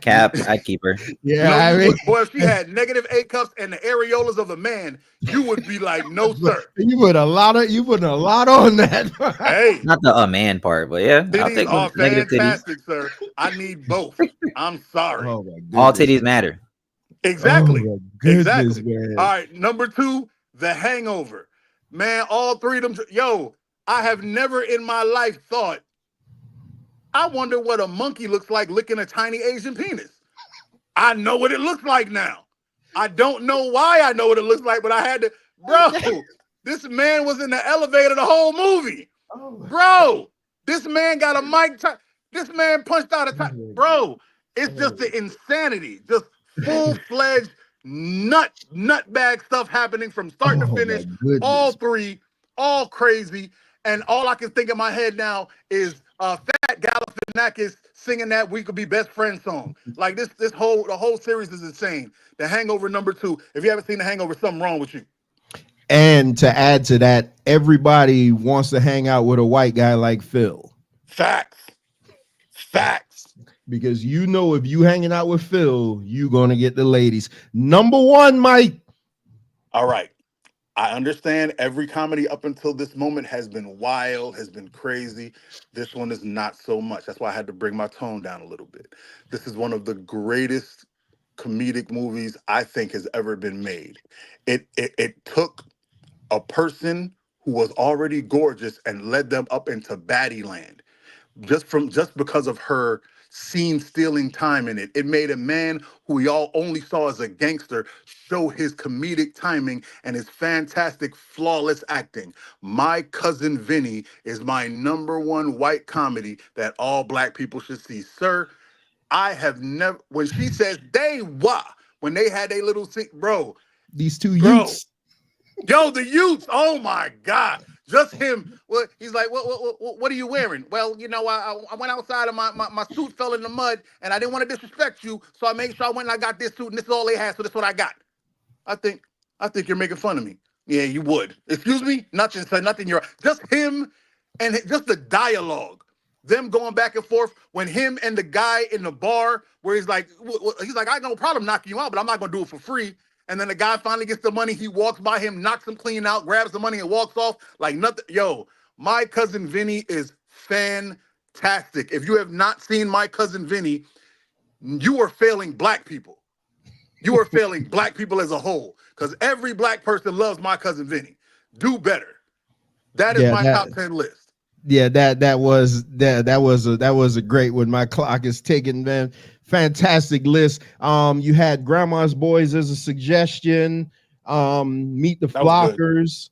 Cap, I'd keep her. Yeah, no, boy, if she had negative A cups and the areolas of a man, you would be like, no, sir. You put a lot on that. Hey, not the man part, but yeah, I'll take negative fantastic, titties. Sir. I need both. I'm sorry. Oh my goodness. All titties matter. Exactly. Oh goodness, exactly. Man. All right, number 2, The Hangover. Man, all 3 of them. Yo, I have never in my life thought, I wonder what a monkey looks like licking a tiny Asian penis. I know what it looks like now. I don't know why I know what it looks like, but I had to. Bro, this man was in the elevator the whole movie. Bro, this man got a mic. This man punched out a time. Bro, it's just the insanity. Just full-fledged nutbag stuff happening from start to finish. All 3, all crazy. And all I can think in my head now is Fat Galifianakis singing that "We Could Be Best Friends" song. Like the whole series is insane. The Hangover number 2. If you haven't seen The Hangover, something wrong with you. And to add to that, everybody wants to hang out with a white guy like Phil. Facts. Because you know if you hanging out with Phil, you gonna get the ladies. Number 1, Mike. All right. I understand every comedy up until this moment has been wild, has been crazy. This one is not so much. That's why I had to bring my tone down a little bit. This is one of the greatest comedic movies I think has ever been made. It took a person who was already gorgeous and led them up into baddie land just because of her scene stealing time in it. It made a man who we all only saw as a gangster show his comedic timing and his fantastic, flawless acting. My Cousin Vinny is my number 1 white comedy that all black people should see. Sir, I have never, when she says they wa, when they had their little scene, bro. These 2 youths. Yo, the youths, oh my God. Just him. Well, he's like, what are you wearing? Well, you know, I went outside and my suit fell in the mud and I didn't want to disrespect you. So I made sure I went and I got this suit and this is all they had. So that's what I got. I think you're making fun of me. Yeah, you would. Excuse me? Nothing. You're just him and just the dialogue. Them going back and forth when him and the guy in the bar where he's like, I got no problem knocking you out, but I'm not going to do it for free. And then the guy finally gets the money. He walks by him, knocks him clean out, grabs the money and walks off like nothing. Yo, My Cousin Vinny is fantastic. If you have not seen My Cousin Vinny, you are failing black people. You are failing black people as a whole because every black person loves My Cousin Vinny. do better. That is Yeah, my top 10 list. Yeah, that was a great one. My clock is ticking, man. Fantastic list. You had Grandma's Boys as a suggestion. Meet the That was good. Flockers.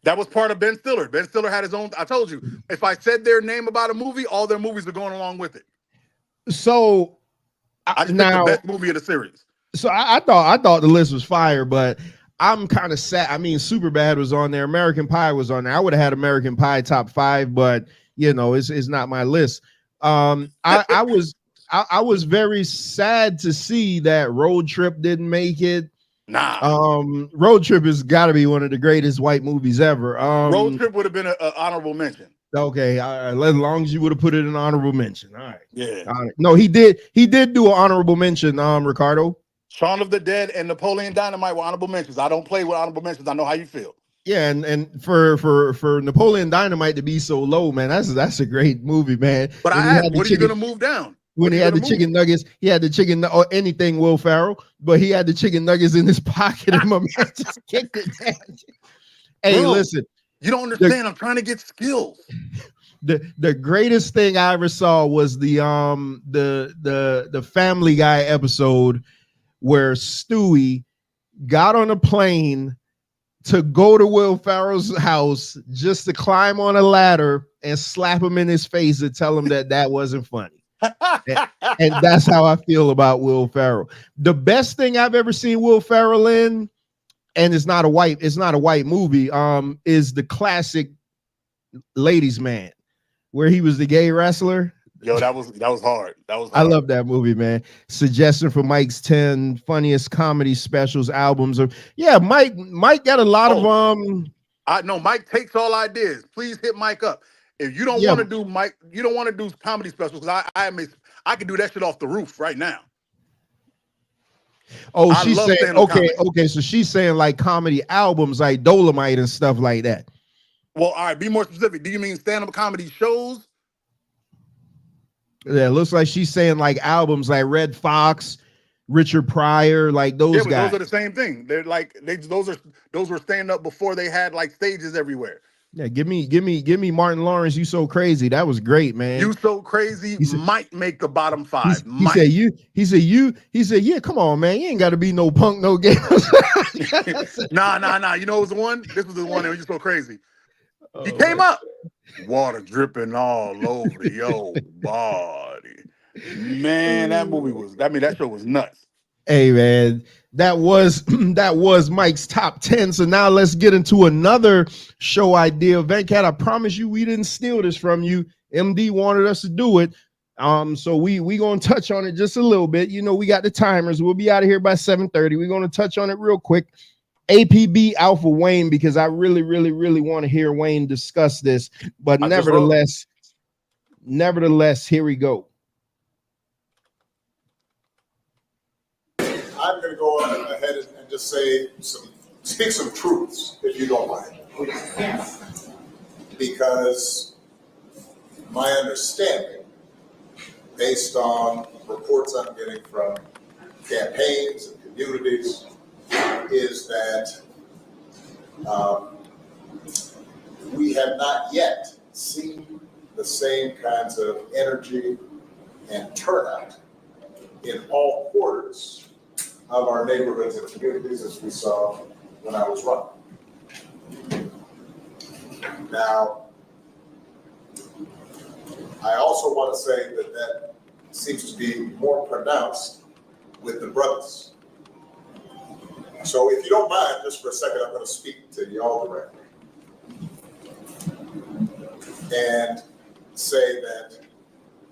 That was part of Ben Stiller. Ben Stiller had his own. I told you, if I said their name about a movie, all their movies are going along with it. So I just picked now, the best movie of the series. so I thought the list was fire, but I'm kind of sad. I mean, Superbad was on there. American Pie was on there. I would have had American Pie top 5, but you know, it's not my list. I was very sad to see that Road Trip didn't make it. Nah. Road Trip has got to be one of the greatest white movies ever. Road Trip would have been an honorable mention. Okay, as long as you would have put it in honorable mention. All right. Yeah. No, he did do an honorable mention, Ricardo. Shaun of the Dead and Napoleon Dynamite were honorable mentions. I don't play with honorable mentions. I know how you feel. Yeah, and for Napoleon Dynamite to be so low, man, that's a great movie, man. But I asked, what are you gonna move down? When he had the chicken nuggets, he had the chicken or anything Will Ferrell, but he had the chicken nuggets in his pocket and my man just kicked it down. Hey, Bro, listen, you don't understand. I'm trying to get skills. The greatest thing I ever saw was the Family Guy episode where Stewie got on a plane to go to Will Ferrell's house just to climb on a ladder and slap him in his face and tell him that wasn't funny. And that's how I feel about Will Ferrell. The best thing I've ever seen Will Ferrell in, and it's not a white movie, is the classic Ladies Man, where he was the gay wrestler. Yo, that was hard. That was hard. I love that movie, man. Suggestion for Mike's 10 funniest comedy specials albums. Mike got a lot of I know Mike takes all ideas. Please hit Mike up. If you don't want to do Mike, you don't want to do comedy specials, because I can do that shit off the roof right now. Oh, she's saying okay. So she's saying like comedy albums, like Dolomite and stuff like that. Well, all right. Be more specific. Do you mean stand-up comedy shows? Yeah, it looks like she's saying like albums, like Red Fox, Richard Pryor, like those guys. Those are the same thing. They're like those were stand-up before they had like stages everywhere. Yeah, give me Martin Lawrence. You So Crazy. That was great, man. You So Crazy might make the bottom 5. He said, yeah, come on, man. You ain't got to be no punk, no gay. Nah. You know what was the one? This was the one that You So Crazy. He came up. Water dripping all over your body. Man, that show was nuts. Hey, man, that was Mike's top 10. So now let's get into another show idea. Venkat, I promise you we didn't steal this from you. MD wanted us to do it. So we gonna touch on it just a little bit. You know, we got the timers. We'll be out of here by 7:30. We're gonna touch on it real quick. APB Alpha Wayne, because I really want to hear Wayne discuss this. But nevertheless, here we go. I'm going to go ahead and just speak some truths, if you don't mind. Yes. Because my understanding, based on reports I'm getting from campaigns and communities, is that we have not yet seen the same kinds of energy and turnout in all quarters of our neighborhoods and communities as we saw when I was running. Now, I also want to say that seems to be more pronounced with the brothers. So if you don't mind, just for a second, I'm going to speak to y'all directly and say that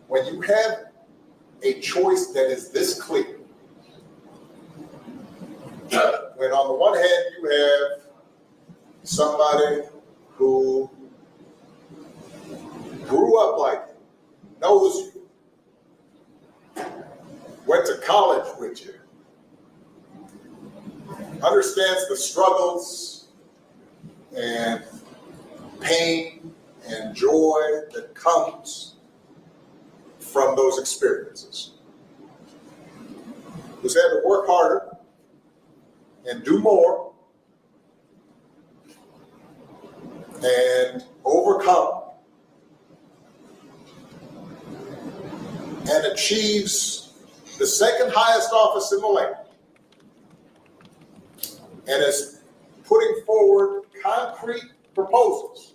when you have a choice that is this clear, when on the one hand you have somebody who grew up like you, knows you, went to college with you, understands the struggles and pain and joy that comes from those experiences, who's had to work harder and do more and overcome and achieves the second highest office in the land and is putting forward concrete proposals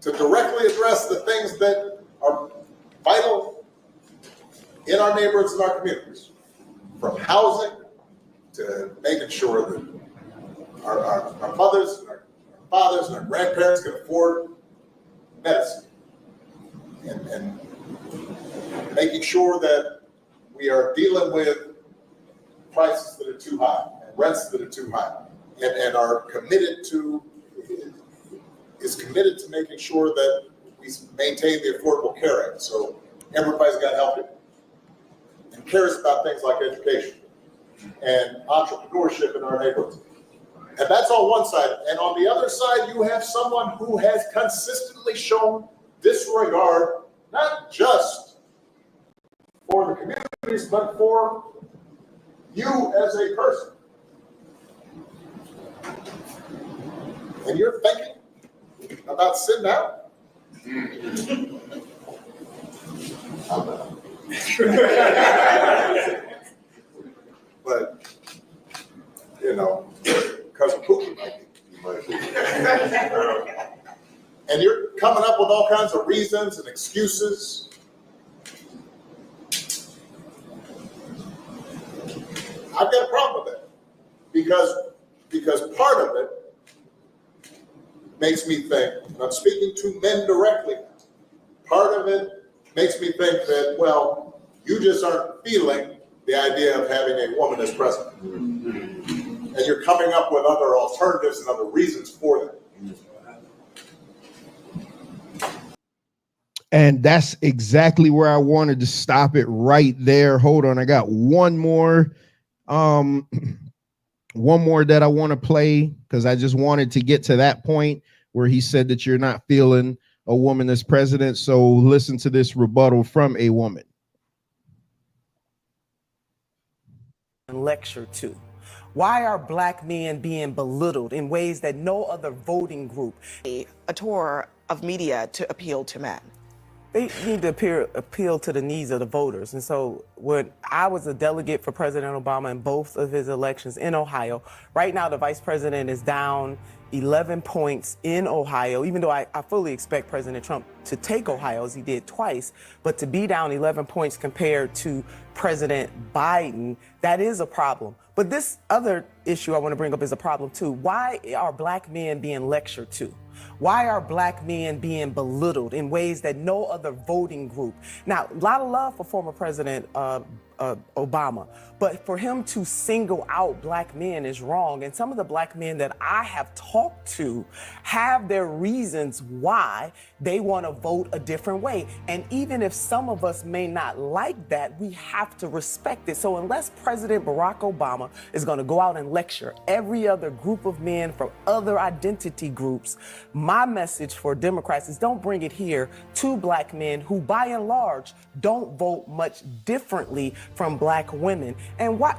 to directly address the things that are vital in our neighborhoods and our communities, from housing to making sure that our mothers and our fathers and our grandparents can afford medicine, and making sure that we are dealing with prices that are too high and rents that are too high, and are committed to making sure that we maintain the Affordable Care Act, so everybody's got health and cares about things like education and entrepreneurship in our neighborhoods. And that's on one side. And on the other side, you have someone who has consistently shown disregard, not just for the communities, but for you as a person. And you're thinking about sitting out? But, you know, because of Pookie might be. And you're coming up with all kinds of reasons and excuses. I've got a problem with that. Because part of it makes me think, and I'm speaking to men directly, part of it makes me think that, well, you just aren't feeling the idea of having a woman as president. And you're coming up with other alternatives and other reasons for that. And that's exactly where I wanted to stop it right there. Hold on, I got one more that I want to play, because I just wanted to get to that point where he said that you're not feeling a woman as president. So listen to this rebuttal from a woman. Lecture to. Why are black men being belittled in ways that no other voting group? A tour of media to appeal to men. They need to appeal to the needs of the voters. And so when I was a delegate for President Obama in both of his elections in Ohio, right now the vice president is down 11 points in Ohio, even though I fully expect President Trump to take Ohio as he did twice, but to be down 11 points compared to President Biden, that is a problem. But this other issue I want to bring up is a problem too. Why are black men being lectured to? Why are black men being belittled in ways that no other voting group? Now, a lot of love for former President Obama, but for him to single out black men is wrong. And some of the black men that I have talked to have their reasons why they want to vote a different way. And even if some of us may not like that, we have to respect it. So unless President Barack Obama is going to go out and lecture every other group of men from other identity groups, my message for Democrats is don't bring it here to black men who, by and large, don't vote much differently from black women. And why,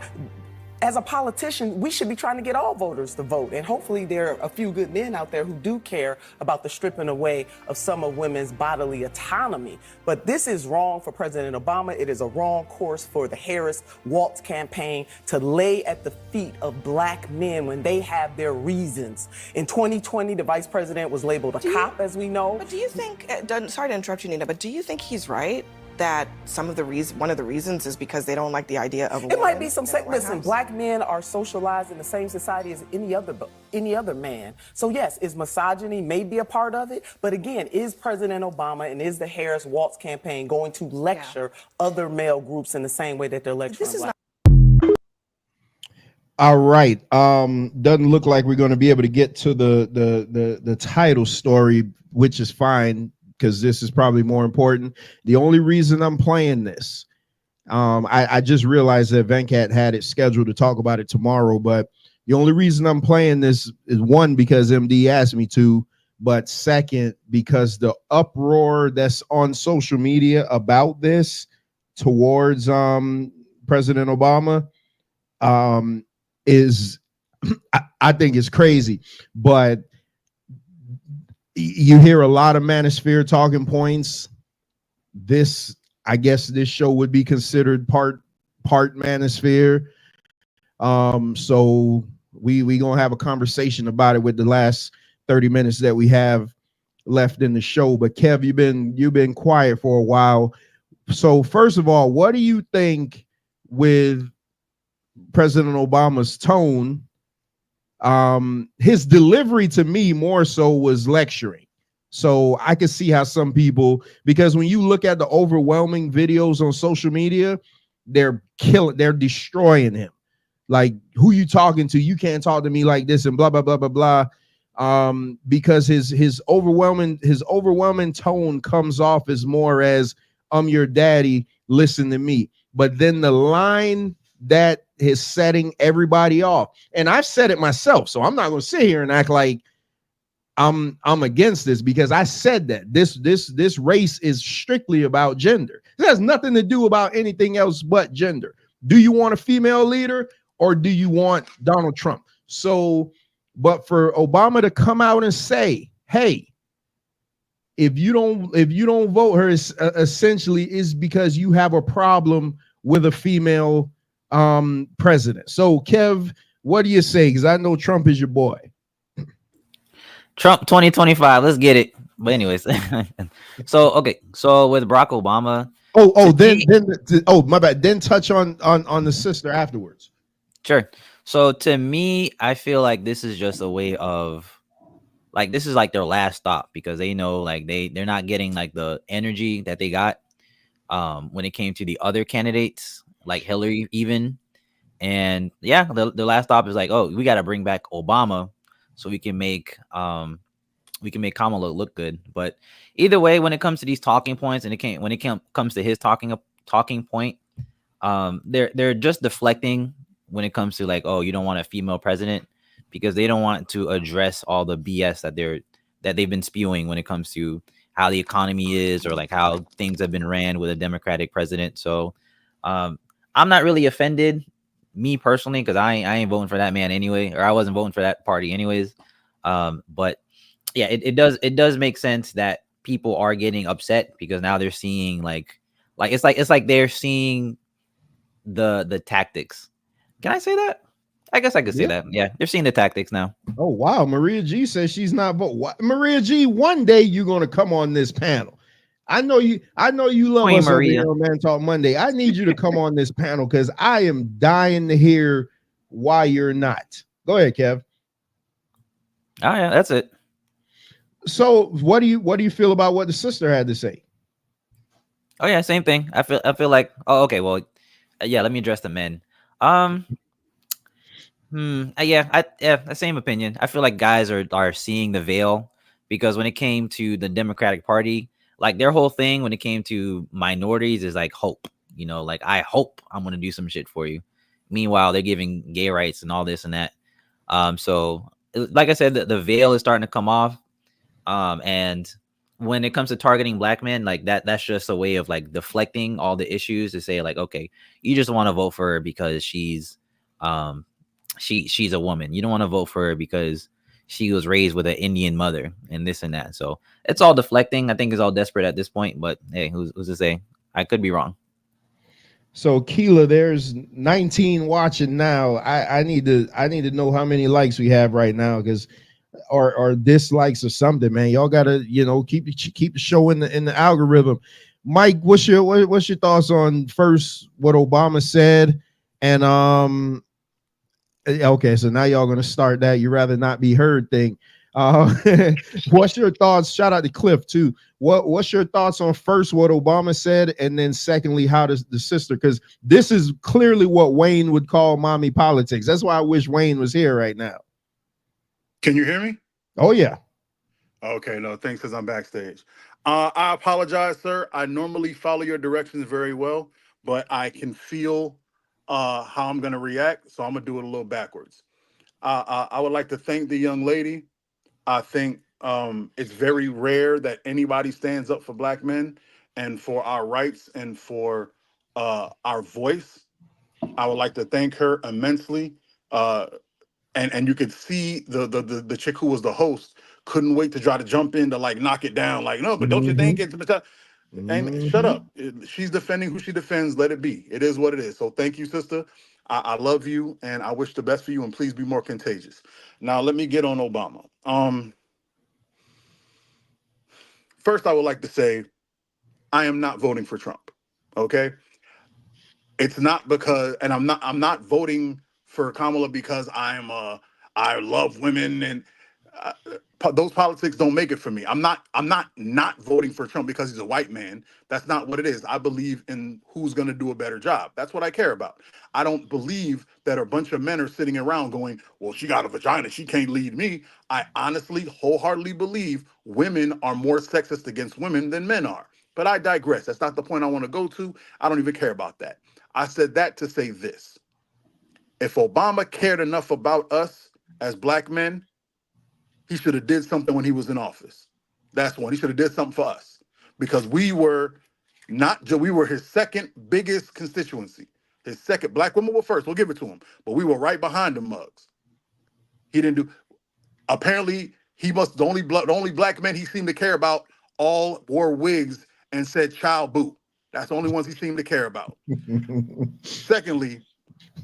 as a politician, we should be trying to get all voters to vote. And hopefully there are a few good men out there who do care about the stripping away of some of women's bodily autonomy. But this is wrong for President Obama. It is a wrong course for the Harris-Walz campaign to lay at the feet of black men when they have their reasons. In 2020, the vice president was labeled a cop, as we know. But do you think, sorry to interrupt you, Nina, but do you think he's right that one of the reasons is because they don't like the idea of a woman? It might be some listen, black men are socialized in the same society as any other man. So yes, is misogyny maybe a part of it? But again, is President Obama and is the Harris-Walz campaign going to lecture other male groups in the same way that they're lecturing black? All right. Doesn't look like we're going to be able to get to the title story, which is fine, because this is probably more important. The only reason I'm playing this, I just realized that Venkat had it scheduled to talk about it tomorrow, but the only reason I'm playing this is, one, because MD asked me to, but second, because the uproar that's on social media about this towards President Obama is, I think it's crazy. But You hear a lot of manosphere talking points. This, I guess, this show would be considered part manosphere. So we gonna have a conversation about it with the last 30 minutes that we have left in the show. But Kev, you've been quiet for a while. So first of all, what do you think with President Obama's tone? His delivery to me more so was lecturing. So I could see how some people, because when you look at the overwhelming videos on social media, they're destroying him. Like, who you talking to? You can't talk to me like this, and blah blah blah blah blah. Because his overwhelming tone comes off as more as, I'm your daddy, listen to me. But then the line that is setting everybody off, and I've said it myself, so I'm not going to sit here and act like I'm against this, because I said that this race is strictly about gender. It has nothing to do about anything else but gender. Do you want a female leader, or do you want Donald Trump? So, but for Obama to come out and say, hey, if you don't vote her, essentially is because you have a problem with a female president. So Kev, what do you say? Because I know Trump is your boy. Trump 2025, let's get it. But anyways, so okay, so with Barack Obama. Oh, my bad. Then touch on the sister afterwards. Sure. So to me, I feel like this is just a way of, like, this is like their last stop, because they know like they're not getting like the energy that they got when it came to the other candidates, like Hillary even. And yeah, the last stop is like, oh, we got to bring back Obama so we can make Kamala look good. But either way, when it comes to these talking points, and comes to his talking point, they're just deflecting when it comes to like, oh, you don't want a female president, because they don't want to address all the BS that they've been spewing when it comes to how the economy is, or like how things have been ran with a Democratic president. So I'm not really offended, me personally, because I ain't voting for that man anyway, or I wasn't voting for that party anyways. But yeah, it does make sense that people are getting upset, because now they're seeing like it's like they're seeing the tactics. Can I say that? I guess I could say that. Yeah, they're seeing the tactics now. Oh wow, Maria G says she's not Maria G, one day you're gonna come on this panel. I know you love Queen us Maria over here on Man Talk Monday. I need you to come on this panel, because I am dying to hear why you're not. Go ahead, Kev. Oh yeah, that's it. So what do you feel about what the sister had to say? Oh yeah, same thing. I feel like, oh okay, well, yeah, let me address the men. Yeah, the same opinion. I feel like guys are seeing the veil, because when it came to the Democratic Party, like their whole thing when it came to minorities is like hope. You know, like, I hope I'm gonna do some shit for you. Meanwhile, they're giving gay rights and all this and that. So like I said, the veil is starting to come off. And when it comes to targeting black men, like that's just a way of like deflecting all the issues to say like, okay, you just want to vote for her because she's a woman. You don't want to vote for her because she was raised with an Indian mother and this and that. So it's all deflecting. I think it's all desperate at this point, but hey, who's to say? I could be wrong. So Keela, there's 19 watching now. I need to know how many likes we have right now, because or dislikes or something, man. Y'all gotta, keep the show in the algorithm. Mike, what's your thoughts on first what Obama said, and okay, so now y'all gonna start that you rather not be heard thing. What's your thoughts? Shout out to Cliff too. What's your thoughts on first what Obama said, and then secondly, how does the sister? Because this is clearly what Wayne would call mommy politics. That's why I wish Wayne was here right now. Can you hear me? Oh yeah. Okay, no, thanks, because I'm backstage. I apologize, sir. I normally follow your directions very well, but I can feel how I'm going to react, so I'm going to do it a little backwards. I would like to thank the young lady. I think it's very rare that anybody stands up for black men and for our rights and for our voice. I would like to thank her immensely. And you could see the chick who was the host couldn't wait to try to jump in to like knock it down. Like, no, but don't you think it's and shut up. She's defending who she defends. Let it be. It is what it is. So thank you, sister. I love you and I wish the best for you, and please be more contagious. Now let me get on Obama. First, I would like to say I am not voting for Trump. Okay. It's not because, and I'm not voting for Kamala because I love women, and those politics don't make it for me. I'm not voting for Trump because he's a white man. That's not what it is. I believe in who's going to do a better job. That's what I care about. I don't believe that a bunch of men are sitting around going, well, she got a vagina, she can't lead me. I honestly, wholeheartedly believe women are more sexist against women than men are. But I digress. That's not the point I want to go to. I don't even care about that. I said that to say this. If Obama cared enough about us as black men, he should have did something when he was in office. That's one. He should have did something for us, because we were his second biggest constituency. His second. Black women were first. We'll give it to him. But we were right behind the mugs. He didn't do. Apparently, the only black men he seemed to care about all wore wigs and said "child boo." That's the only ones he seemed to care about. Secondly,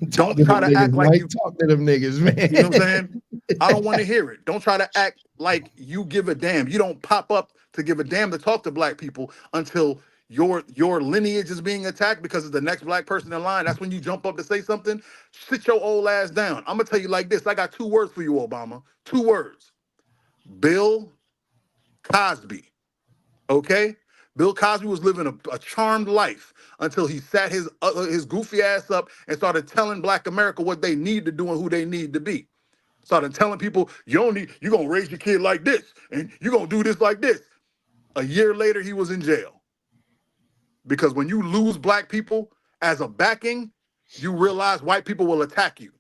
don't try to act like you talk to them niggas, man. You know what I'm saying? I don't want to hear it. Don't try to act like you give a damn. You don't pop up to give a damn to talk to black people until your lineage is being attacked because of the next black person in line. That's when you jump up to say something. Sit your old ass down. I'm gonna tell you like this. I got 2 words for you, Obama. 2 words. Bill Cosby. Okay? Bill Cosby was living a charmed life until he sat his goofy ass up and started telling black America what they need to do and who they need to be. Started telling people, you're gonna raise your kid like this, and you're gonna do this like this. A year later, he was in jail. Because when you lose black people as a backing, you realize white people will attack you.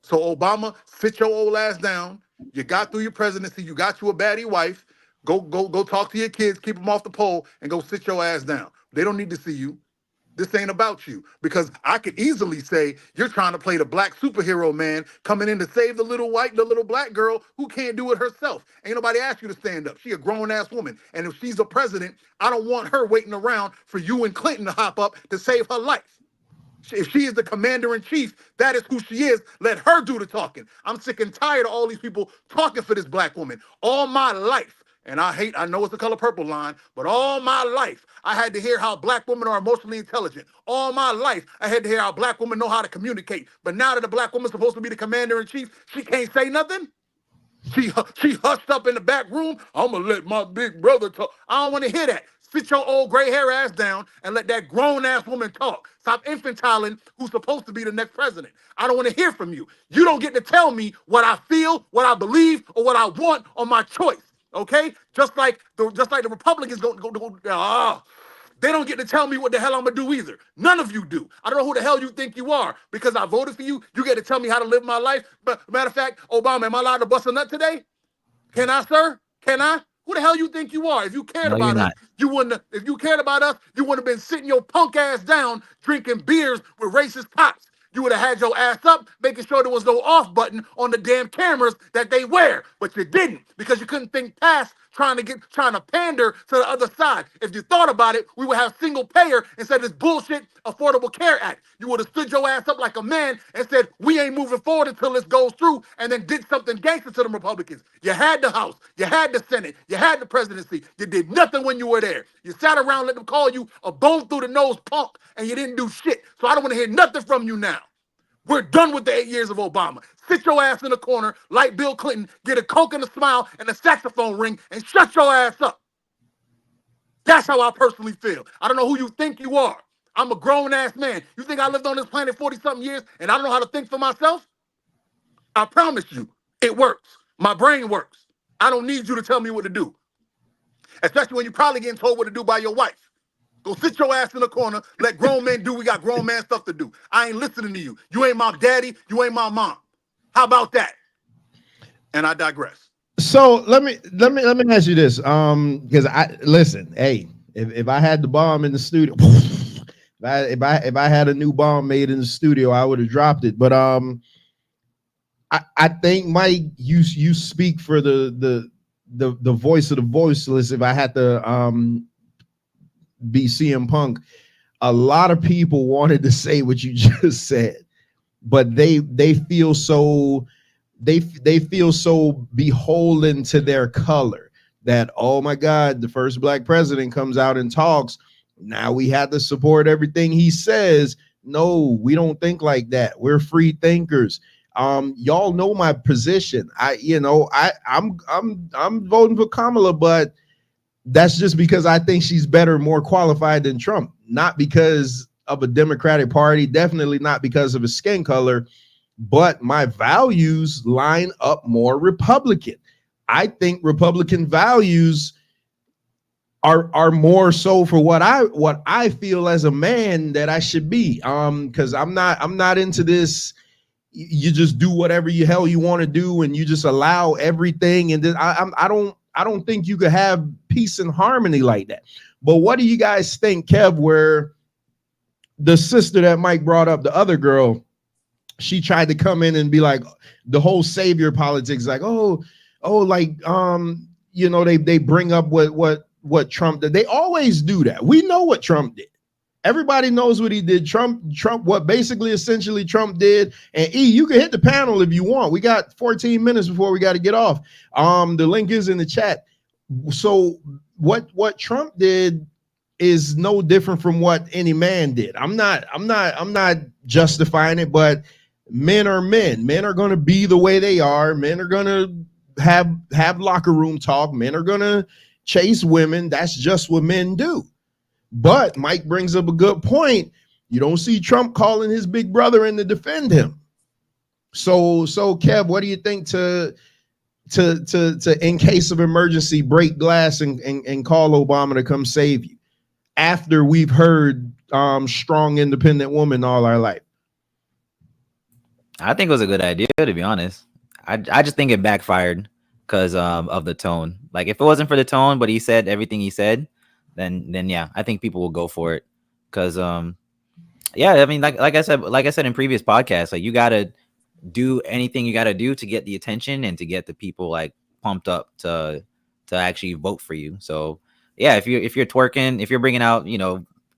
So Obama, sit your old ass down. You got through your presidency, you got you a baddie wife. Go talk to your kids, keep them off the pole, and go sit your ass down. They don't need to see you. This ain't about you. Because I could easily say you're trying to play the black superhero man coming in to save the little black girl who can't do it herself. Ain't nobody asked you to stand up. She a grown-ass woman. And if she's a president, I don't want her waiting around for you and Clinton to hop up to save her life. If she is the commander-in-chief, that is who she is. Let her do the talking. I'm sick and tired of all these people talking for this black woman. All my life, and I know it's the color purple line, but all my life, I had to hear how black women are emotionally intelligent. All my life, I had to hear how black women know how to communicate. But now that a black woman's supposed to be the commander-in-chief, she can't say nothing? She hushed up in the back room. I'm going to let my big brother talk. I don't want to hear that. Sit your old gray hair ass down and let that grown-ass woman talk. Stop infantiling who's supposed to be the next president. I don't want to hear from you. You don't get to tell me what I feel, what I believe, or what I want on my choice. Okay, just like the Republicans they don't get to tell me what the hell I'm gonna do either. None of you do. I don't know who the hell you think you are. Because I voted for you, you get to tell me how to live my life. But matter of fact, Obama, am I allowed to bust a nut today? Can I, sir? Can I? Who the hell you think you are? If you cared about us, you wouldn't. If you cared about us, you wouldn't have been sitting your punk ass down drinking beers with racist cops. You would have had your ass up, making sure there was no off button on the damn cameras that they wear. But you didn't, because you couldn't think past trying to pander to the other side. If you thought about it, we would have single payer instead of this bullshit Affordable Care Act. You would have stood your ass up like a man and said, we ain't moving forward until this goes through, and then did something gangster to them Republicans. You had the House, you had the Senate, you had the presidency. You did nothing when you were there. You sat around, let them call you a bone through the nose punk, and you didn't do shit. So I don't want to hear nothing from you now. We're done with the 8 years of Obama. Sit your ass in the corner like Bill Clinton, get a Coke and a smile and a saxophone ring, and shut your ass up. That's how I personally feel. I don't know who you think you are. I'm a grown-ass man. You think I lived on this planet 40-something years and I don't know how to think for myself? I promise you, it works. My brain works. I don't need you to tell me what to do. Especially when you're probably getting told what to do by your wife. Go sit your ass in the corner. Let grown men do. We got grown man stuff to do. I ain't listening to you. You ain't my daddy. You ain't my mom. How about that? And I digress. So let me ask you this. Because I listen. Hey, if I had the bomb in the studio, if I had a new bomb made in the studio, I would have dropped it. But I think Mike, you speak for the the voice of the voiceless, if I had to be CM Punk, a lot of people wanted to say what you just said, but they feel so they feel so beholden to their color that, oh my God, the first black president comes out and talks. Now we have to support everything he says. No, we don't think like that. We're free thinkers. Y'all know my position. I'm voting for Kamala, but that's just because I think she's better, more qualified than Trump, not because of a Democratic Party, definitely not because of his skin color, but my values line up more Republican. I think Republican values are more so for what I feel as a man that I should be. Because I'm not into this. You just do whatever the hell you want to do, and you just allow everything. And then I don't think you could have peace and harmony like that. But what do you guys think, Kev? Where the sister that Mike brought up, the other girl, she tried to come in and be like the whole savior politics, like they bring up what Trump did. They always do that. We know what Trump did. Everybody knows what he did. Trump, what basically essentially Trump did. And you can hit the panel if you want. We got 14 minutes before we got to get off. The link is in the chat. So what Trump did is no different from what any man did. I'm not justifying it, but men are men. Men are going to be the way they are. Men are going to have locker room talk. Men are going to chase women. That's just what men do. But Mike brings up a good point. You don't see Trump calling his big brother in to defend him. So Kev, what do you think to in case of emergency break glass and call Obama to come save you after we've heard strong independent woman all our life? I think it was a good idea, to be honest. I just think it backfired because of the tone. Like, if it wasn't for the tone, but he said everything he said, then yeah, I think people will go for it. Because yeah, I mean, like I said in previous podcasts, like, you gotta do anything you gotta do to get the attention and to get the people like pumped up to actually vote for you. So yeah, if you're twerking, if you're bringing out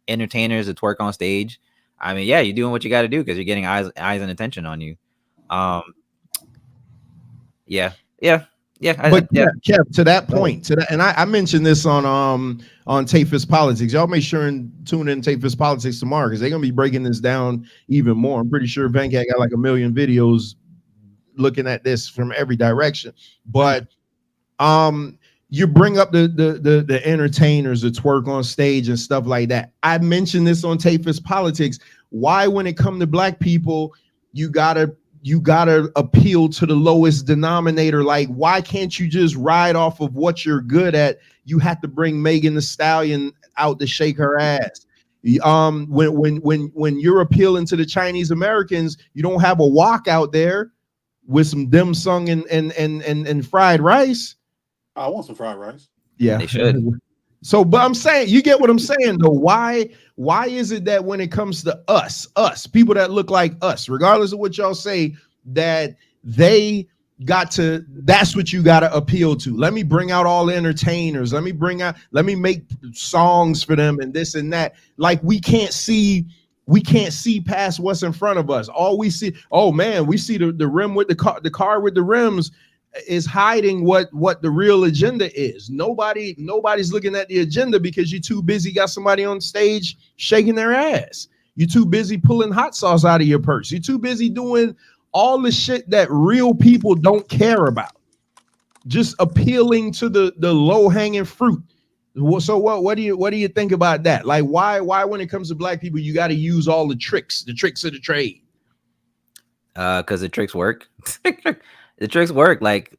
entertainers to twerk on stage, I mean, yeah, you're doing what you got to do because you're getting eyes and attention on you. Yeah. But Kev, to that point, and I mentioned this on Tafis Politics. Y'all make sure and tune in Tafis Politics tomorrow because they're gonna be breaking this down even more. I'm pretty sure Venkat got like 1 million videos looking at this from every direction. But you bring up the entertainers that twerk on stage and stuff like that. I mentioned this on Tafis Politics. Why, when it comes to black people, you gotta appeal to the lowest denominator? Like, why can't you just ride off of what you're good at? You have to bring Megan Thee Stallion out to shake her ass. When you're appealing to the Chinese Americans, you don't have a walk out there with some dim sum and fried rice. I want some fried rice. Yeah, they should. So, but I'm saying, you get what I'm saying though. Why is it that when it comes to us people that look like us, regardless of what y'all say, that they got to, that's what you got to appeal to? Let me bring out all the entertainers. Let me make songs for them and this and that. Like, we can't see past what's in front of us. All we see, oh man, we see the rim with the car with the rims is hiding what the real agenda is. Nobody's looking at the agenda because you're too busy, got somebody on stage shaking their ass. You're too busy pulling hot sauce out of your purse. You're too busy doing all the shit that real people don't care about. Just appealing to the low-hanging fruit. So what do you think about that? Like, why when it comes to black people, you got to use all the tricks of the trade? Because the tricks work. The tricks work. Like,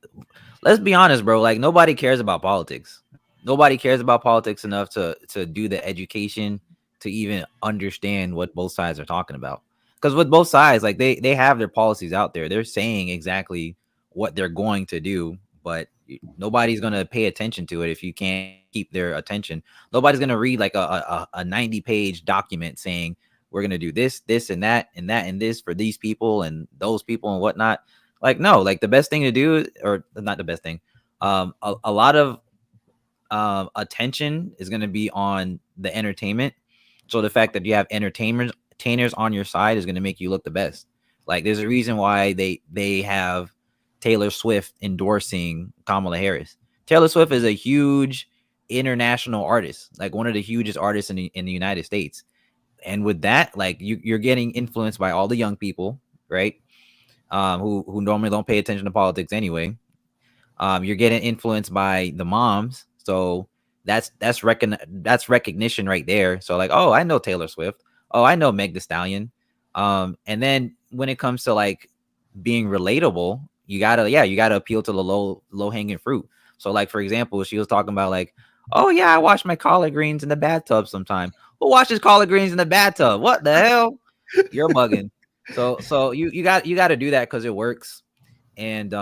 let's be honest, bro. Like, nobody cares about politics. Nobody cares about politics enough to do the education to even understand what both sides are talking about. Because with both sides, like, they have their policies out there. They're saying exactly what they're going to do, but nobody's going to pay attention to it if you can't keep their attention. Nobody's going to read like a 90-page document saying we're going to do this, and that, and this for these people and those people and whatnot. Like, no, like, the best thing to do, or not the best thing, A lot of attention is going to be on the entertainment. So the fact that you have entertainers on your side is going to make you look the best. Like there's a reason why they have Taylor Swift endorsing Kamala Harris. Taylor Swift is a huge international artist, like one of the hugest artists in the United States. And with that, like you're getting influenced by all the young people, right? Who normally don't pay attention to politics anyway. You're getting influenced by the moms, so that's recognition right there. So like, oh, I know Taylor Swift. Oh, I know Meg Thee Stallion. And then when it comes to like being relatable, you gotta appeal to the low hanging fruit. So like for example, she was talking about like, oh yeah, I wash my collard greens in the bathtub sometime. Who washes collard greens in the bathtub? What the hell? You're bugging. So you got to do that because it works. And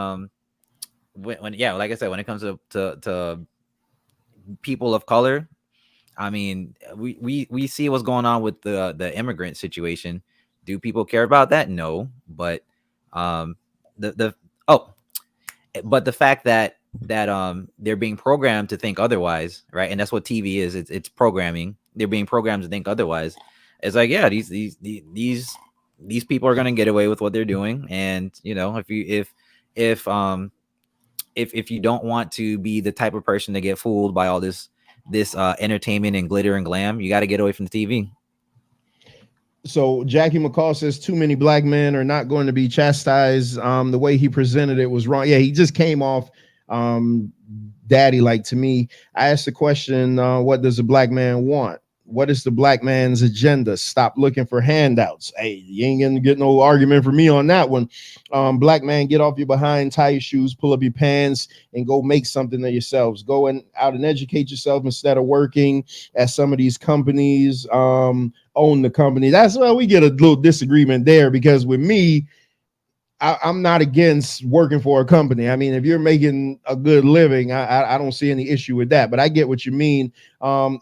when yeah, like I said, when it comes to people of color, I mean, we see what's going on with the immigrant situation. Do people care about that? No, but the oh, but the fact that they're being programmed to think otherwise, right? And that's what TV is. It's programming. They're being programmed to think otherwise. It's like, yeah, these people are gonna get away with what they're doing, and you know, if you don't want to be the type of person to get fooled by all this entertainment and glitter and glam, you got to get away from the TV. So Jackie McCall says too many black men are not going to be chastised. The way he presented it was wrong. Yeah, he just came off daddy like to me. I asked the question, what does a black man want? What is the black man's agenda? Stop looking for handouts. Hey, you ain't gonna get no argument from me on that one. Black man, get off your behind, tie your shoes, pull up your pants, and go make something of yourselves. Go out and educate yourself instead of working at some of these companies. Own the company. That's why we get a little disagreement there, because with me, I'm not against working for a company. I mean, if you're making a good living, I don't see any issue with that. But I get what you mean.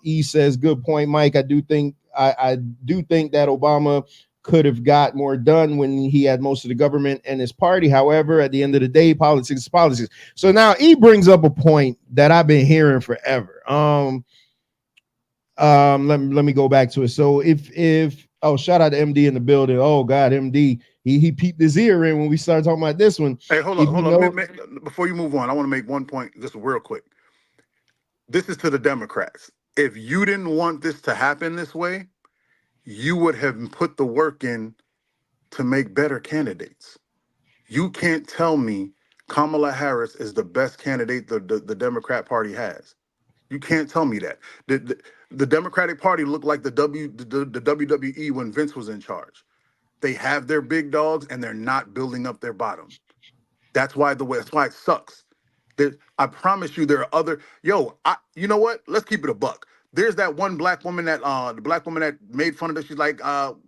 E says, good point, Mike. I do think that Obama could have got more done when he had most of the government and his party. However, at the end of the day, politics is politics. So now E brings up a point that I've been hearing forever. Let me go back to it. So if shout out to MD in the building. Oh God, MD. He peeped his ear in when we started talking about this one. Hey, hold on. Before you move on, I want to make one point just real quick. This is to the Democrats. If you didn't want this to happen this way, you would have put the work in to make better candidates. You can't tell me Kamala Harris is the best candidate the Democrat Party has. You can't tell me that. The Democratic Party looked like the WWE when Vince was in charge. They have their big dogs and they're not building up their bottom. That's why it sucks. I promise you, there are other. You know what? Let's keep it a buck. There's that one black woman that made fun of this. She's like,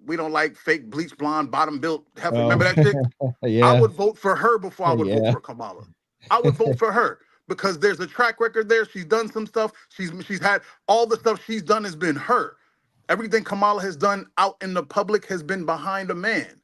we don't like fake bleach blonde, bottom built heifer. Remember that chick? Yeah. I would vote for her before I would vote for Kamala. I would vote for her because there's a track record there. She's done some stuff. She's had all the stuff she's done has been her. Everything Kamala has done out in the public has been behind a man.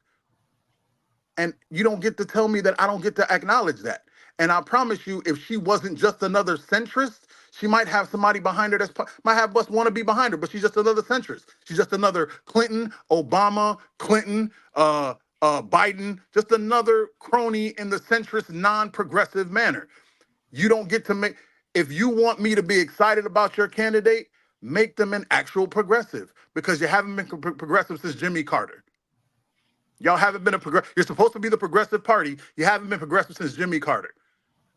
And you don't get to tell me that I don't get to acknowledge that. And I promise you, if she wasn't just another centrist, she might have somebody behind her might have us want to be behind her, but she's just another centrist. She's just another Clinton, Obama, Biden, just another crony in the centrist, non-progressive manner. You don't get to if you want me to be excited about your candidate, make them an actual progressive, because you haven't been progressive since Jimmy Carter. Y'all haven't been you're supposed to be the progressive party. You haven't been progressive since Jimmy Carter.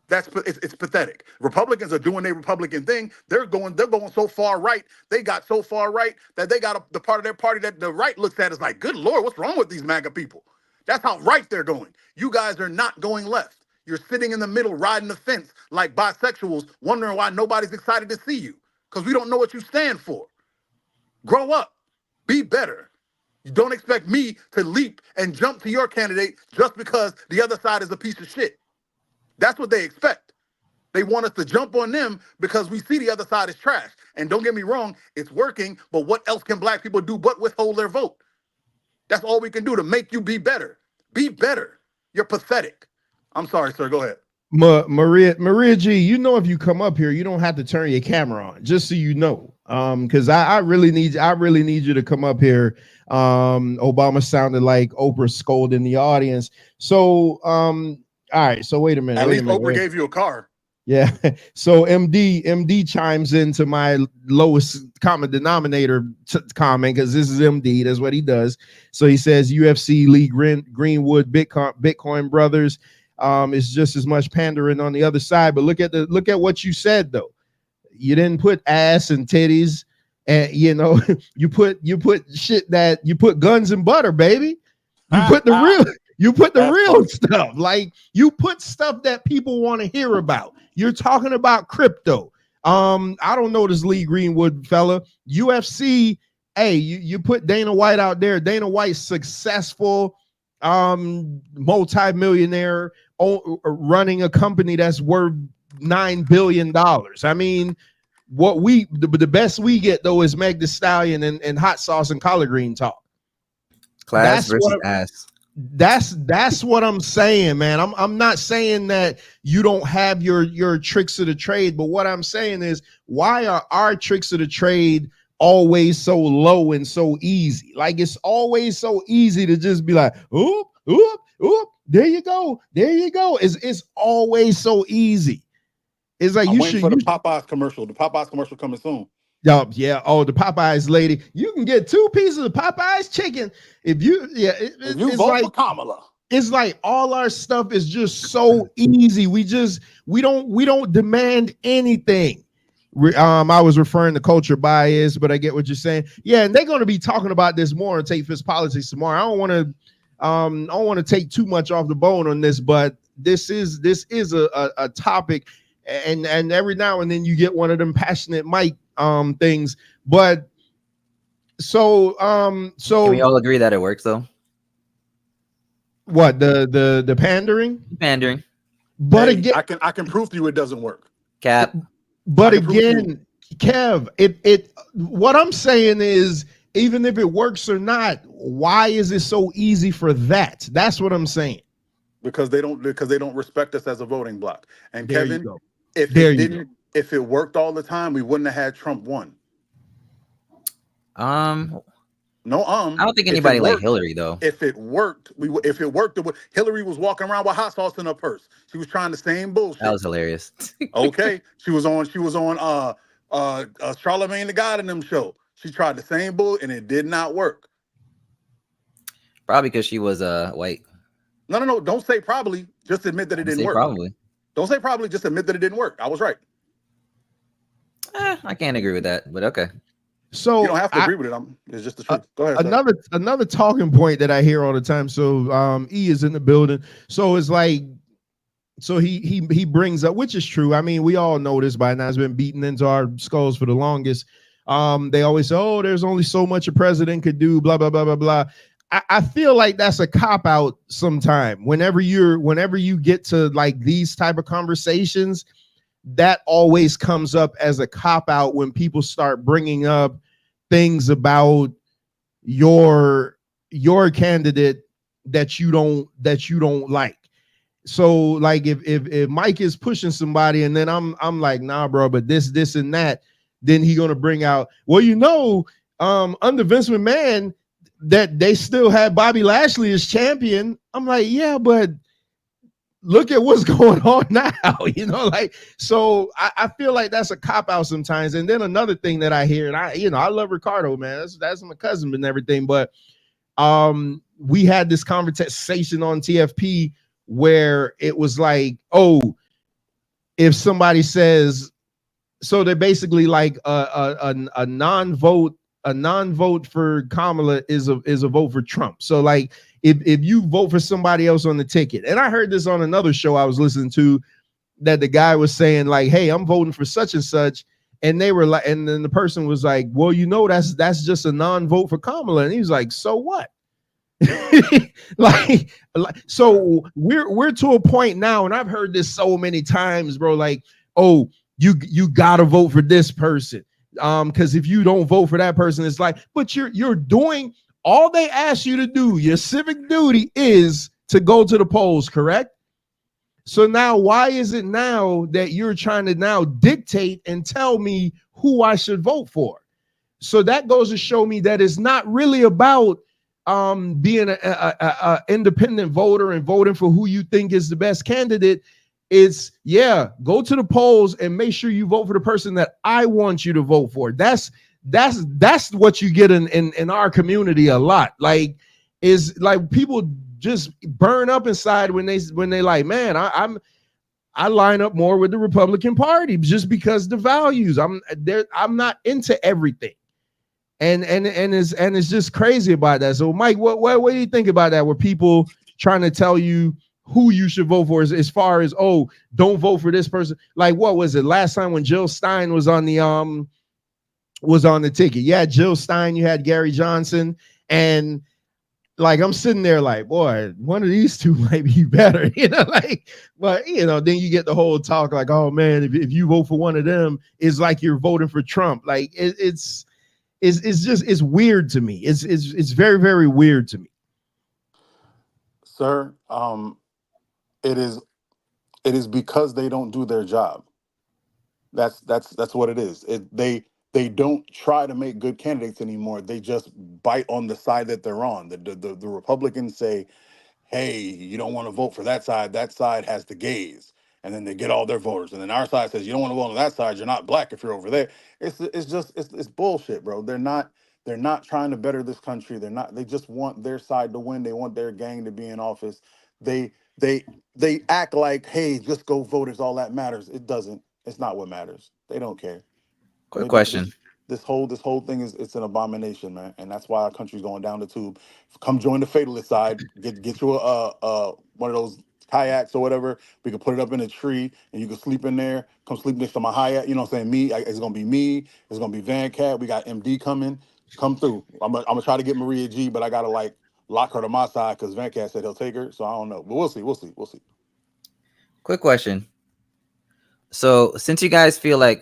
It's pathetic. Republicans are doing their Republican thing. They're going so far right. They got so far right that they got the part of their party that the right looks at is like, good Lord, what's wrong with these MAGA people? That's how right they're going. You guys are not going left. You're sitting in the middle, riding the fence like bisexuals, wondering why nobody's excited to see you, because we don't know what you stand for. Grow up. Be better. You don't expect me to leap and jump to your candidate just because the other side is a piece of shit. That's what they expect. They want us to jump on them because we see the other side is trash. And don't get me wrong, it's working, but what else can black people do but withhold their vote? That's all we can do to make you be better. Be better. You're pathetic. I'm sorry, sir. Go ahead. Maria G, you know, if you come up here, you don't have to turn your camera on, just so you know. Because I really need you to come up here. Obama sounded like Oprah scolding the audience. So all right, so wait a minute. At least minute, Oprah gave you a car. Yeah. So MD chimes into my lowest common denominator comment, because this is MD. That's what he does. So he says UFC, Lee Greenwood, Bitcoin brothers. It's just as much pandering on the other side. But look at what you said though. You didn't put ass and titties, and you know you put shit that you put guns and butter, baby. You put the real stuff. Like you put stuff that people want to hear about. You're talking about crypto. I don't know this Lee Greenwood fella. UFC. Hey, you put Dana White out there. Dana White's successful, multi-millionaire, running a company that's worth $9 billion. I mean, the best we get though is Meg Thee Stallion and hot sauce and collard green talk. Class versus ass. That's what I'm saying, man. I'm not saying that you don't have your tricks of the trade, but what I'm saying is, why are our tricks of the trade always so low and so easy? Like it's always so easy to just be like, oop, oop, oop, there you go. It's always so easy. It's like I'm waiting for the Popeyes commercial. The Popeyes commercial coming soon. Yeah. Oh, the Popeyes lady. You can get 2 pieces of Popeyes chicken if you. Yeah, if you vote for Kamala. It's like all our stuff is just so easy. We don't demand anything. I was referring to culture bias, but I get what you're saying. Yeah, and they're going to be talking about this more on Take Fist Politics tomorrow. I don't want to take too much off the bone on this, but this is a topic, and every now and then you get one of them passionate mic things. But so can we all agree that it works though? What, the pandering? But hey, again, I can prove to you it doesn't work. Cap. But again, Kev, it what I'm saying is, even if it works or not, why is it so easy for that? That's what I'm saying. Because they don't respect us as a voting bloc. And there Kevin, if it worked all the time, we wouldn't have had Trump won. I don't think anybody liked Hillary though. If it worked, Hillary was walking around with hot sauce in her purse. She was trying the same bullshit. That was hilarious. Okay, she was on Charlemagne the God in them show. She tried the same bull and it did not work. Probably because she was white. No. Don't say probably. Just admit that it didn't work. Probably. Don't say probably. Just admit that it didn't work. I was right. I can't agree with that, but okay. So you don't have to agree with it. It's just the truth. Go ahead. Another talking point that I hear all the time. So E is in the building. So it's like, so he brings up, which is true. I mean, we all know this by now. It's been beaten into our skulls for the longest. They always say, oh, there's only so much a president could do, blah, blah, blah, blah, blah. I feel like that's a cop-out sometime. Whenever you get to like these type of conversations, that always comes up as a cop-out when people start bringing up things about your candidate that you don't like. So like if Mike is pushing somebody and then I'm like, nah, bro, but this and that, then he gonna bring out, well, under Vince McMahon that they still had Bobby Lashley as champion. I'm like, yeah, but look at what's going on now, so I feel like that's a cop-out sometimes. And then another thing that I hear, and I love Ricardo, man. That's my cousin and everything, but we had this conversation on TFP where it was like, oh, if somebody says, so they're basically like a non-vote for Kamala is a vote for Trump. So like if you vote for somebody else on the ticket, and I heard this on another show I was listening to, that the guy was saying like, hey, I'm voting for such and such, and they were like, and then the person was like, well, that's just a non-vote for Kamala, and he was like, so what? like so we're to a point now, and I've heard this so many times, bro, like, oh, you gotta vote for this person, because if you don't vote for that person, it's like, but you're doing all they ask you to do. Your civic duty is to go to the polls, correct? So now, why is it now that you're trying to now dictate and tell me who I should vote for? So that goes to show me that it's not really about being a independent voter and voting for who you think is the best candidate. It's go to the polls and make sure you vote for the person that I want you to vote for. That's what you get in our community a lot. Like, is like people just burn up inside when they like, man, I line up more with the Republican Party just because the values. I'm not into everything. And it's just crazy about that. So Mike, what do you think about that? Where people trying to tell you who you should vote for as far as, oh, don't vote for this person. Like, what was it last time when Jill Stein was on the ticket? Yeah, Jill Stein, you had Gary Johnson, and like I'm sitting there like, boy, one of these two might be better, like, but then you get the whole talk like, oh man, if you vote for one of them, it's like you're voting for Trump. Like it's weird to me. It's very, very weird to me. Sir, it is because they don't do their job. That's what it is. They don't try to make good candidates anymore. They just bite on the side that they're on. The Republicans say, hey, you don't want to vote for that side. That side has the gays. And then they get all their voters. And then our side says, you don't want to vote on that side. You're not black if you're over there. It's bullshit, bro. They're not trying to better this country. They just want their side to win. They want their gang to be in office. They act like, hey, just go vote is all that matters. It doesn't. It's not what matters. They don't care. Quick question. This whole thing it's an abomination, man, and that's why our country's going down the tube. Come join the fatalist side. Get you a one of those kayaks or whatever. We can put it up in a tree and you can sleep in there. Come sleep next to my Hyatt. You know what I'm saying? It's gonna be me. It's gonna be Van Cat. We got MD coming. Come through. I'm gonna try to get Maria G, but I gotta like lock her to my side because Van Cat said he'll take her. So I don't know, but we'll see. Quick question. So since you guys feel like,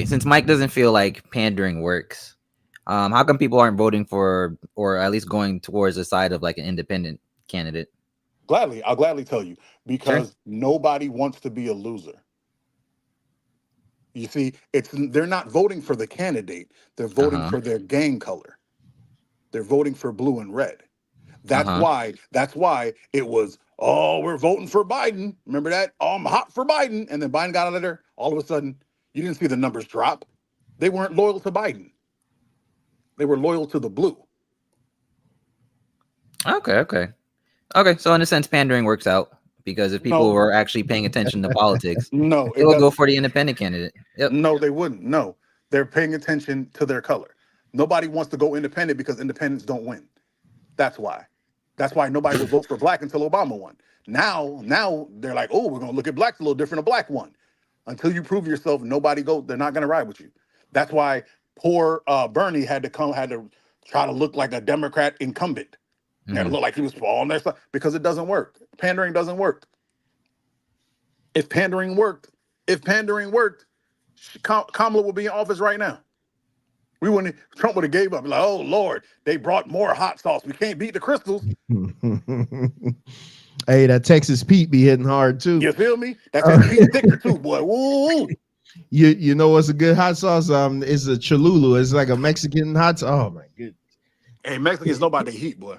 since Mike doesn't feel like pandering works, how come people aren't voting for, or at least going towards the side of like an independent candidate? I'll gladly tell you, because nobody wants to be a loser. You see, they're not voting for the candidate. They're voting for their gang color. They're voting for blue and red. That's why it was, oh, we're voting for Biden. Remember that? Oh, I'm hot for Biden. And then Biden got out of there. All of a sudden, you didn't see the numbers drop. They weren't loyal to Biden. They were loyal to the blue. Okay. So in a sense, pandering works out, because if people were actually paying attention to politics, they will go for the independent candidate. Yep. No, they wouldn't. No, they're paying attention to their color. Nobody wants to go independent because independents don't win. That's why. That's why nobody would vote for black until Obama won. Now they're like, oh, we're gonna look at blacks a little different. A black one. Until you prove yourself, they're not gonna ride with you. That's why poor Bernie had to try to look like a Democrat incumbent. He had to look like he was on their side, because it doesn't work. Pandering doesn't work. If pandering worked, Kamala would be in office right now. Trump would have gave up. Like, oh Lord, they brought more hot sauce. We can't beat the crystals. Hey, that Texas Pete be hitting hard too. You feel me? That Texas Pete thicker too, boy. Woo. You know what's a good hot sauce? It's a Cholula. It's like a Mexican hot sauce. Oh my goodness. Hey, Mexicans know about the heat, boy.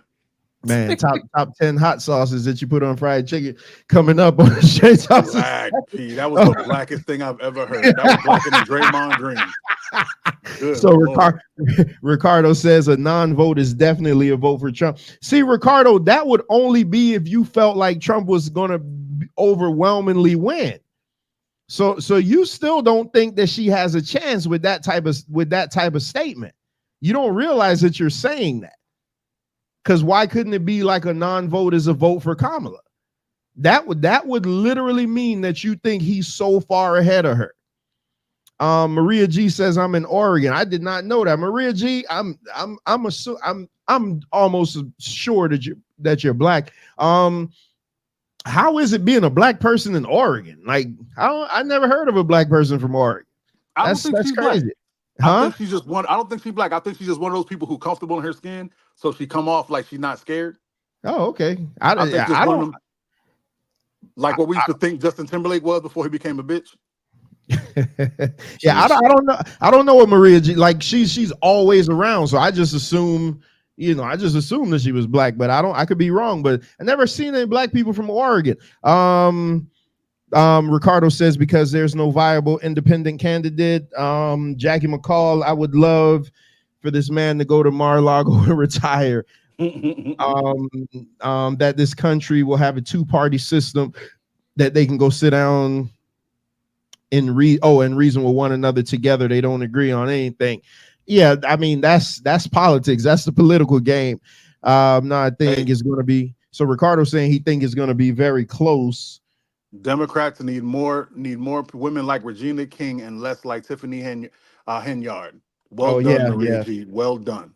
Man, top 10 hot sauces that you put on fried chicken coming up on the Straight Talk. Black P. That was the blackest thing I've ever heard. That was blacker than Draymond Green. Good so Ricardo says a non-vote is definitely a vote for Trump. See, Ricardo, that would only be if you felt like Trump was going to overwhelmingly win. So you still don't think that she has a chance with that type of statement. You don't realize that you're saying that. Because why couldn't it be like a non-vote is a vote for Kamala? That would literally mean that you think he's so far ahead of her. Maria G says I'm in Oregon. I did not know that. Maria G, I'm almost sure that you're black. How is it being a black person in Oregon? Like I never heard of a black person from Oregon. That's crazy. Black. Huh? I think she's just one. I don't think she's black. I think she's just one of those people who comfortable in her skin, so she come off like she's not scared. Oh, okay. Like what we used to think Justin Timberlake was before he became a bitch. Yeah, I don't know. I don't know what Maria G, like. She's always around, so I just assume, I just assumed that she was black, but I could be wrong. But I never seen any black people from Oregon. Ricardo says because there's no viable independent candidate. Jackie McCall, I would love for this man to go to Mar-a-Lago and retire. That this country will have a two-party system that they can go sit down and reason with one another together. They don't agree on anything. Yeah, I mean that's politics. That's the political game. No, I think it's going to be. So Ricardo's saying he think it's going to be very close. Democrats need more women like Regina King and less like Tiffany Henyard. Well done, Maria G. Well done.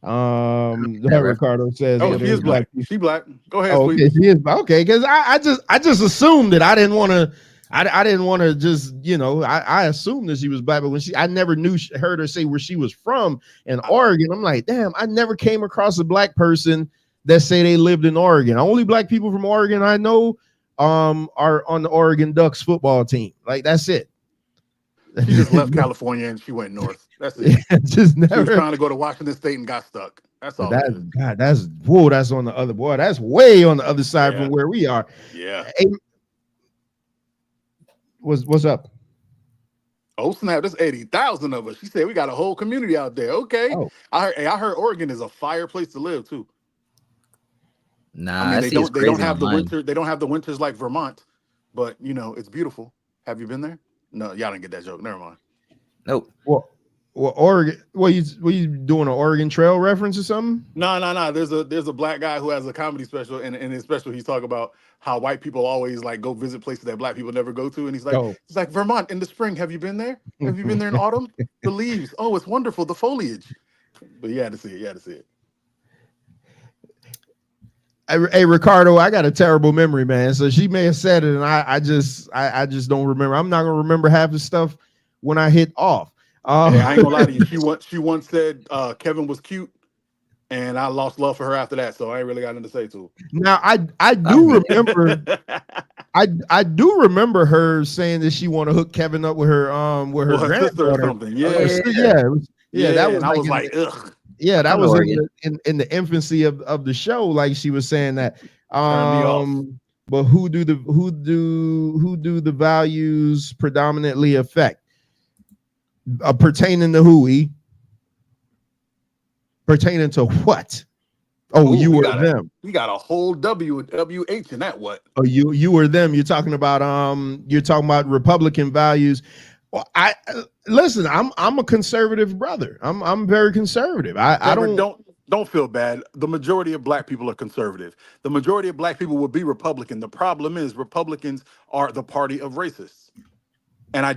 Ricardo says, "Oh, she is black. She black. Go ahead, okay, sweetie. She is okay." Because I just assumed that I didn't want to. I didn't want to just I assumed that she was black, but when I never heard her say where she was from in Oregon. I'm like, damn, I never came across a black person that say they lived in Oregon. Only black people from Oregon I know are on the Oregon Ducks football team. Like that's it. She just left California and she went north. That's it. Just never. She was trying to go to Washington State and got stuck. That's all. That's on the other boy. That's way on the other side from where we are. Yeah. Hey, what's up? Oh snap! There's 80,000 of us. She said we got a whole community out there. Okay. Oh. I heard Oregon is a fire place to live too. Nah, I mean, they don't have the winter. They don't have the winters like Vermont, but it's beautiful. Have you been there? No, y'all didn't get that joke. Never mind. Nope. Well, Oregon. What you doing? An Oregon Trail reference or something? No. There's a black guy who has a comedy special, and in his special he's talking about how white people always like go visit places that black people never go to, and he's like, Vermont in the spring. Have you been there? Have you been there in autumn? The leaves. Oh, it's wonderful. The foliage. But you had to see it. Hey Ricardo, I got a terrible memory, man. So she may have said it, and I just don't remember. I'm not gonna remember half the stuff when I hit off. Hey, I ain't gonna lie to you. She once said Kevin was cute, and I lost love for her after that. So I ain't really got nothing to say to her. Now I do remember. I do remember her saying that she want to hook Kevin up with her sister or something. Yeah. That was. And I was like, ugh. Yeah, that was in the infancy of the show. Like she was saying that. But who do the values predominantly affect? Pertaining to who? Pertaining to what? Oh, you or them? We got a whole WH in that. What? Oh, you or them? You're talking about Republican values. Well, listen. I'm a conservative brother. I'm very conservative. I don't feel bad. The majority of black people are conservative. The majority of black people will be Republican. The problem is Republicans are the party of racists. And I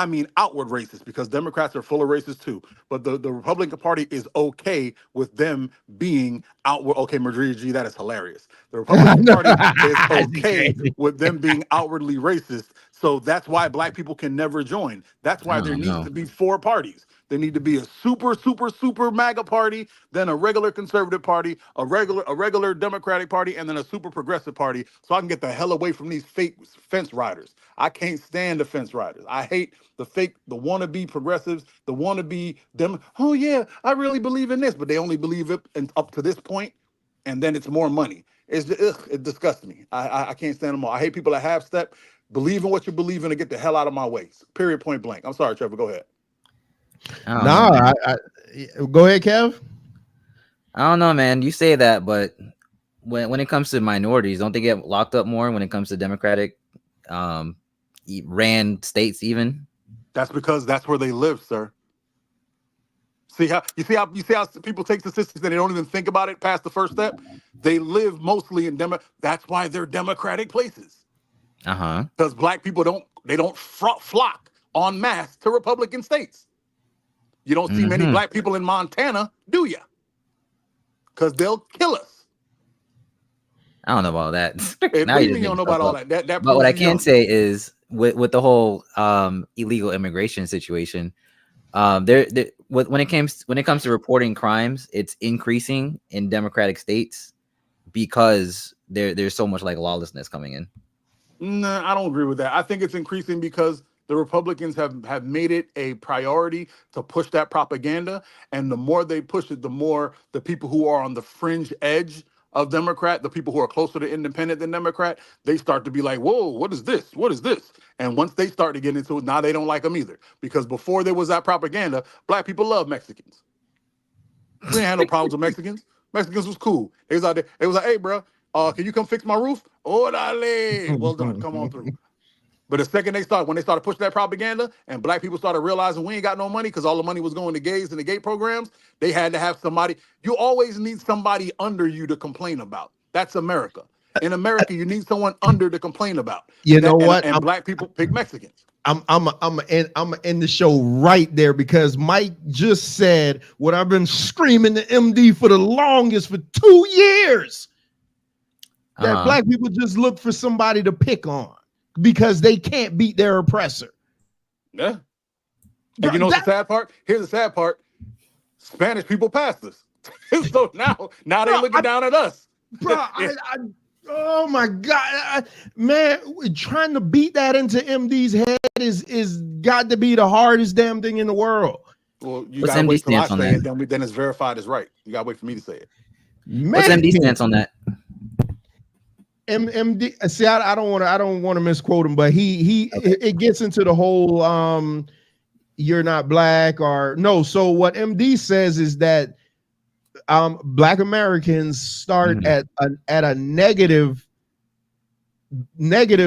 mean outward racist, because Democrats are full of racists too. But the Republican Party is okay with them being outward. Okay, Maria G, that is hilarious. The Republican Party is okay with them being outwardly racist. So that's why black people can never join. That's why there needs to be 4 parties. There need to be a super, super, super MAGA party, then a regular conservative party, a regular Democratic party, and then a super progressive party, so I can get the hell away from these fake fence riders. I can't stand the fence riders. I hate the fake, the wannabe progressives, the wannabe them. Oh yeah, I really believe in this, but they only believe it up to this point, and then it's more money. It disgusts me. I can't stand them all. I hate people that half step, believe in what you believe in, and get the hell out of my way. Period. Point blank. I'm sorry, Trevor. Go ahead. I go ahead, Kev. I don't know, man. You say that, but when it comes to minorities, don't they get locked up more when it comes to Democratic ran states even? That's because that's where they live, sir. You see how people take statistics and they don't even think about it past the first step? They live mostly in that's why they're Democratic places. Because black people don't flock en masse to Republican states. You don't see many black people in Montana, do you? Because they'll kill us. I don't know about that. Now you don't know about all that. But what I can say is with the whole illegal immigration situation, when it comes to reporting crimes, it's increasing in Democratic states, because there's so much like lawlessness coming in. Nah, I don't agree with that. I think it's increasing because the Republicans have made it a priority to push that propaganda. And the more they push it, the more the people who are on the fringe edge of Democrat, the people who are closer to independent than Democrat, they start to be like, whoa, what is this? What is this? And once they start to get into it, now they don't like them either. Because before there was that propaganda, black people love Mexicans. We didn't have no problems with Mexicans. Mexicans was cool. They was out there. It was like, hey, bro, can you come fix my roof? Orale. Well done. Come on through. But the second when they started pushing that propaganda and black people started realizing we ain't got no money because all the money was going to gays and the gay programs, they had to have somebody. You always need somebody under you to complain about. That's America. In America, you need someone under to complain about. You know what? And black people pick Mexicans. I'm end the show right there because Mike just said what I've been screaming to MD for the longest for 2 years. That black people just look for somebody to pick on because they can't beat their oppressor. Yeah. And you know the sad part? Here's the sad part. Spanish people passed us. So now they're looking down at us. Bro, oh my God, man, trying to beat that into MD's head is got to be the hardest damn thing in the world. Well, you gotta wait till I say it, then it's verified as right. You gotta wait for me to say it. Man. What's MD stance on that? MD, see, I don't want to misquote him, but it gets into the whole you're not black or no. So what MD says is that black Americans start at a negative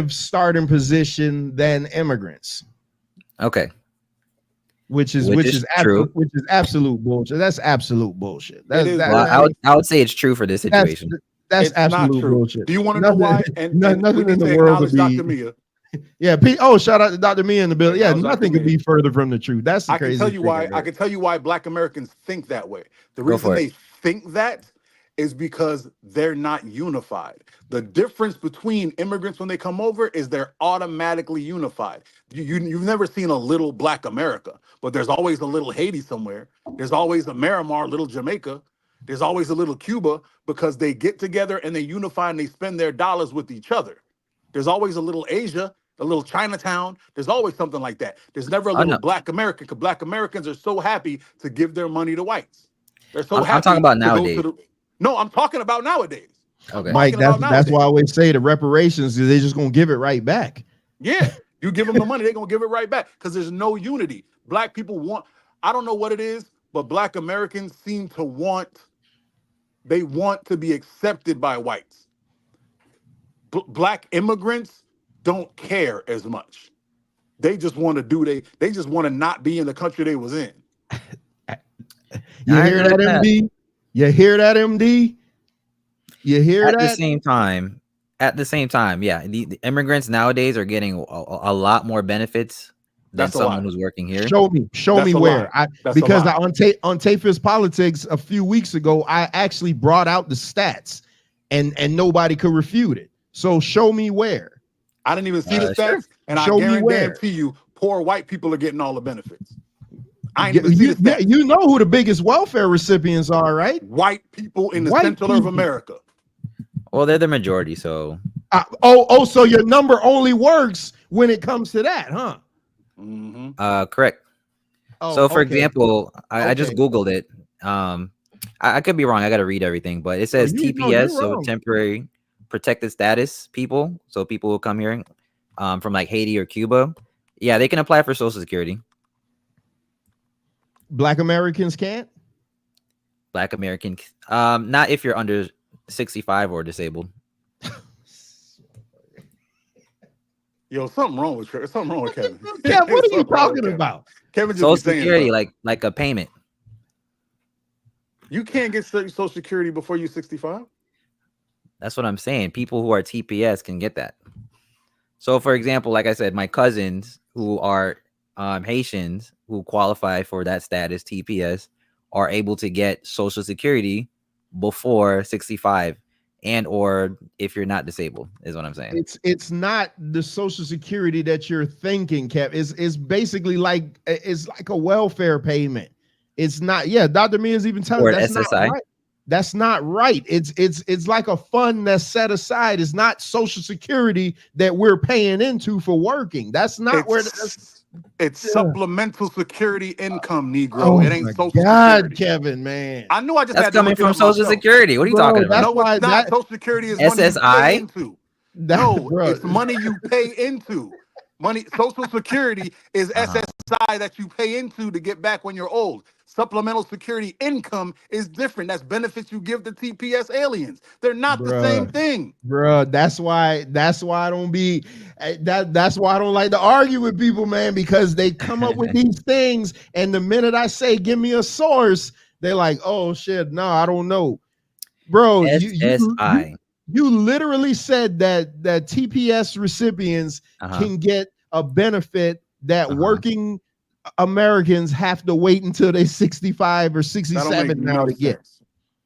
starting position than immigrants. Okay. Which is absolute bullshit. That's absolute bullshit. I would say it's true for this situation. That's absolute bullshit. Do you want to know why? And nothing in the world would be. Dr. Mia. Yeah. Shout out to Dr. Mia in the building. Yeah, nothing could be further from the truth. That's the crazy. I can tell you why black Americans think that way. The reason they think that is because they're not unified. The difference between immigrants when they come over is they're automatically unified. You've never seen a little black America, but there's always a little Haiti somewhere. There's always a Miramar, little Jamaica. There's always a little Cuba because they get together and they unify and they spend their dollars with each other. There's always a little Asia, a little Chinatown. There's always something like that. There's never a little black American because black Americans are so happy to give their money to whites. They're so happy. I'm talking about nowadays. No, I'm talking about nowadays. Okay, Mike, that's why I always say the reparations is they're just gonna give it right back. Yeah, you give them the money, they're gonna give it right back because there's no unity. Black people I don't know what it is, but black Americans seem to want to be accepted by whites. Black immigrants don't care as much. They just want to they just want to not be in the country they was in. You hear that, MD? You hear that, MD? You hear that? At the same time, yeah. The immigrants nowadays are getting a lot more benefits than someone who's working here. Show me where. Because on Tafis Politics a few weeks ago, I actually brought out the stats and nobody could refute it. So show me where. I didn't even see the stats, and I guarantee you, poor white people are getting all the benefits. I ain't even see the stats. You know who the biggest welfare recipients are, right? White people in the center of America. Well, they're the majority, so. So your number only works when it comes to that, huh? Mm-hmm. Correct. So, for example, I just Googled it. I could be wrong. I got to read everything, but it says TPS, so temporary protected status people. So people who come here from like Haiti or Cuba, yeah, they can apply for Social Security. Black Americans can't? Black Americans, not if you're under 65 or disabled. Yo, something wrong with Kevin. Kev, what are you talking about? Kevin just Social Security, like a payment. You can't get Social Security before you're 65. That's what I'm saying. People who are TPS can get that. So, for example, like I said, my cousins who are Haitians who qualify for that status, TPS, are able to get Social Security before 65, and or if you're not disabled, is what I'm saying. It's not the Social Security that you're thinking, Kev. It's basically like a welfare payment. It's not. Yeah, Dr. Mia is even telling or that's SSI. not right. That's not right. It's like a fund that's set aside. It's not Social Security that we're paying into for working. That's not it's supplemental security income, Negro. Oh it ain't my Social God, Security. Kevin, man. I knew I just That's had to coming look it from up Social myself. Security. What are you talking about? That's No, why it's not. Social Security is money you pay SSI? into. No, it's money you pay into. Money. Social Security is SSI that you pay into to get back when you're old. Supplemental security income is different. That's benefits you give to TPS aliens. They're not the same thing. Bro, that's why I don't be that's why I don't like to argue with people, man, because they come up with these things, and the minute I say give me a source, they're like, oh shit, no, I don't know. Bro, you literally said that TPS recipients can get a benefit that working Americans have to wait until they're 65 or 67 now to get.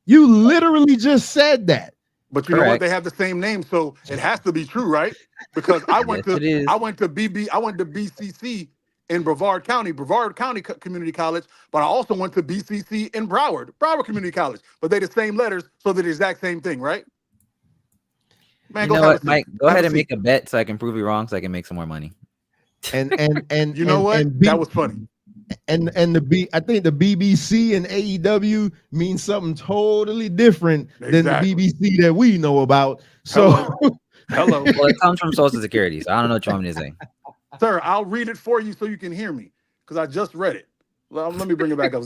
You literally just said that. But you know what? They have the same name, so it has to be true, right? Because I went to BCC in Brevard County Community College, but I also went to BCC in Broward Community College. But they're the same letters, so they're the exact same thing, right? Man, you know what, Mike? Go ahead and make a bet so I can prove you wrong, so I can make some more money. And you know what? That was funny. And I think the BBC and AEW means something totally different than the BBC that we know about. So hello. Well, it comes from Social Security, so I don't know what you want me to say. Sir, I'll read it for you so you can hear me, because I just read it. Let me bring it back up.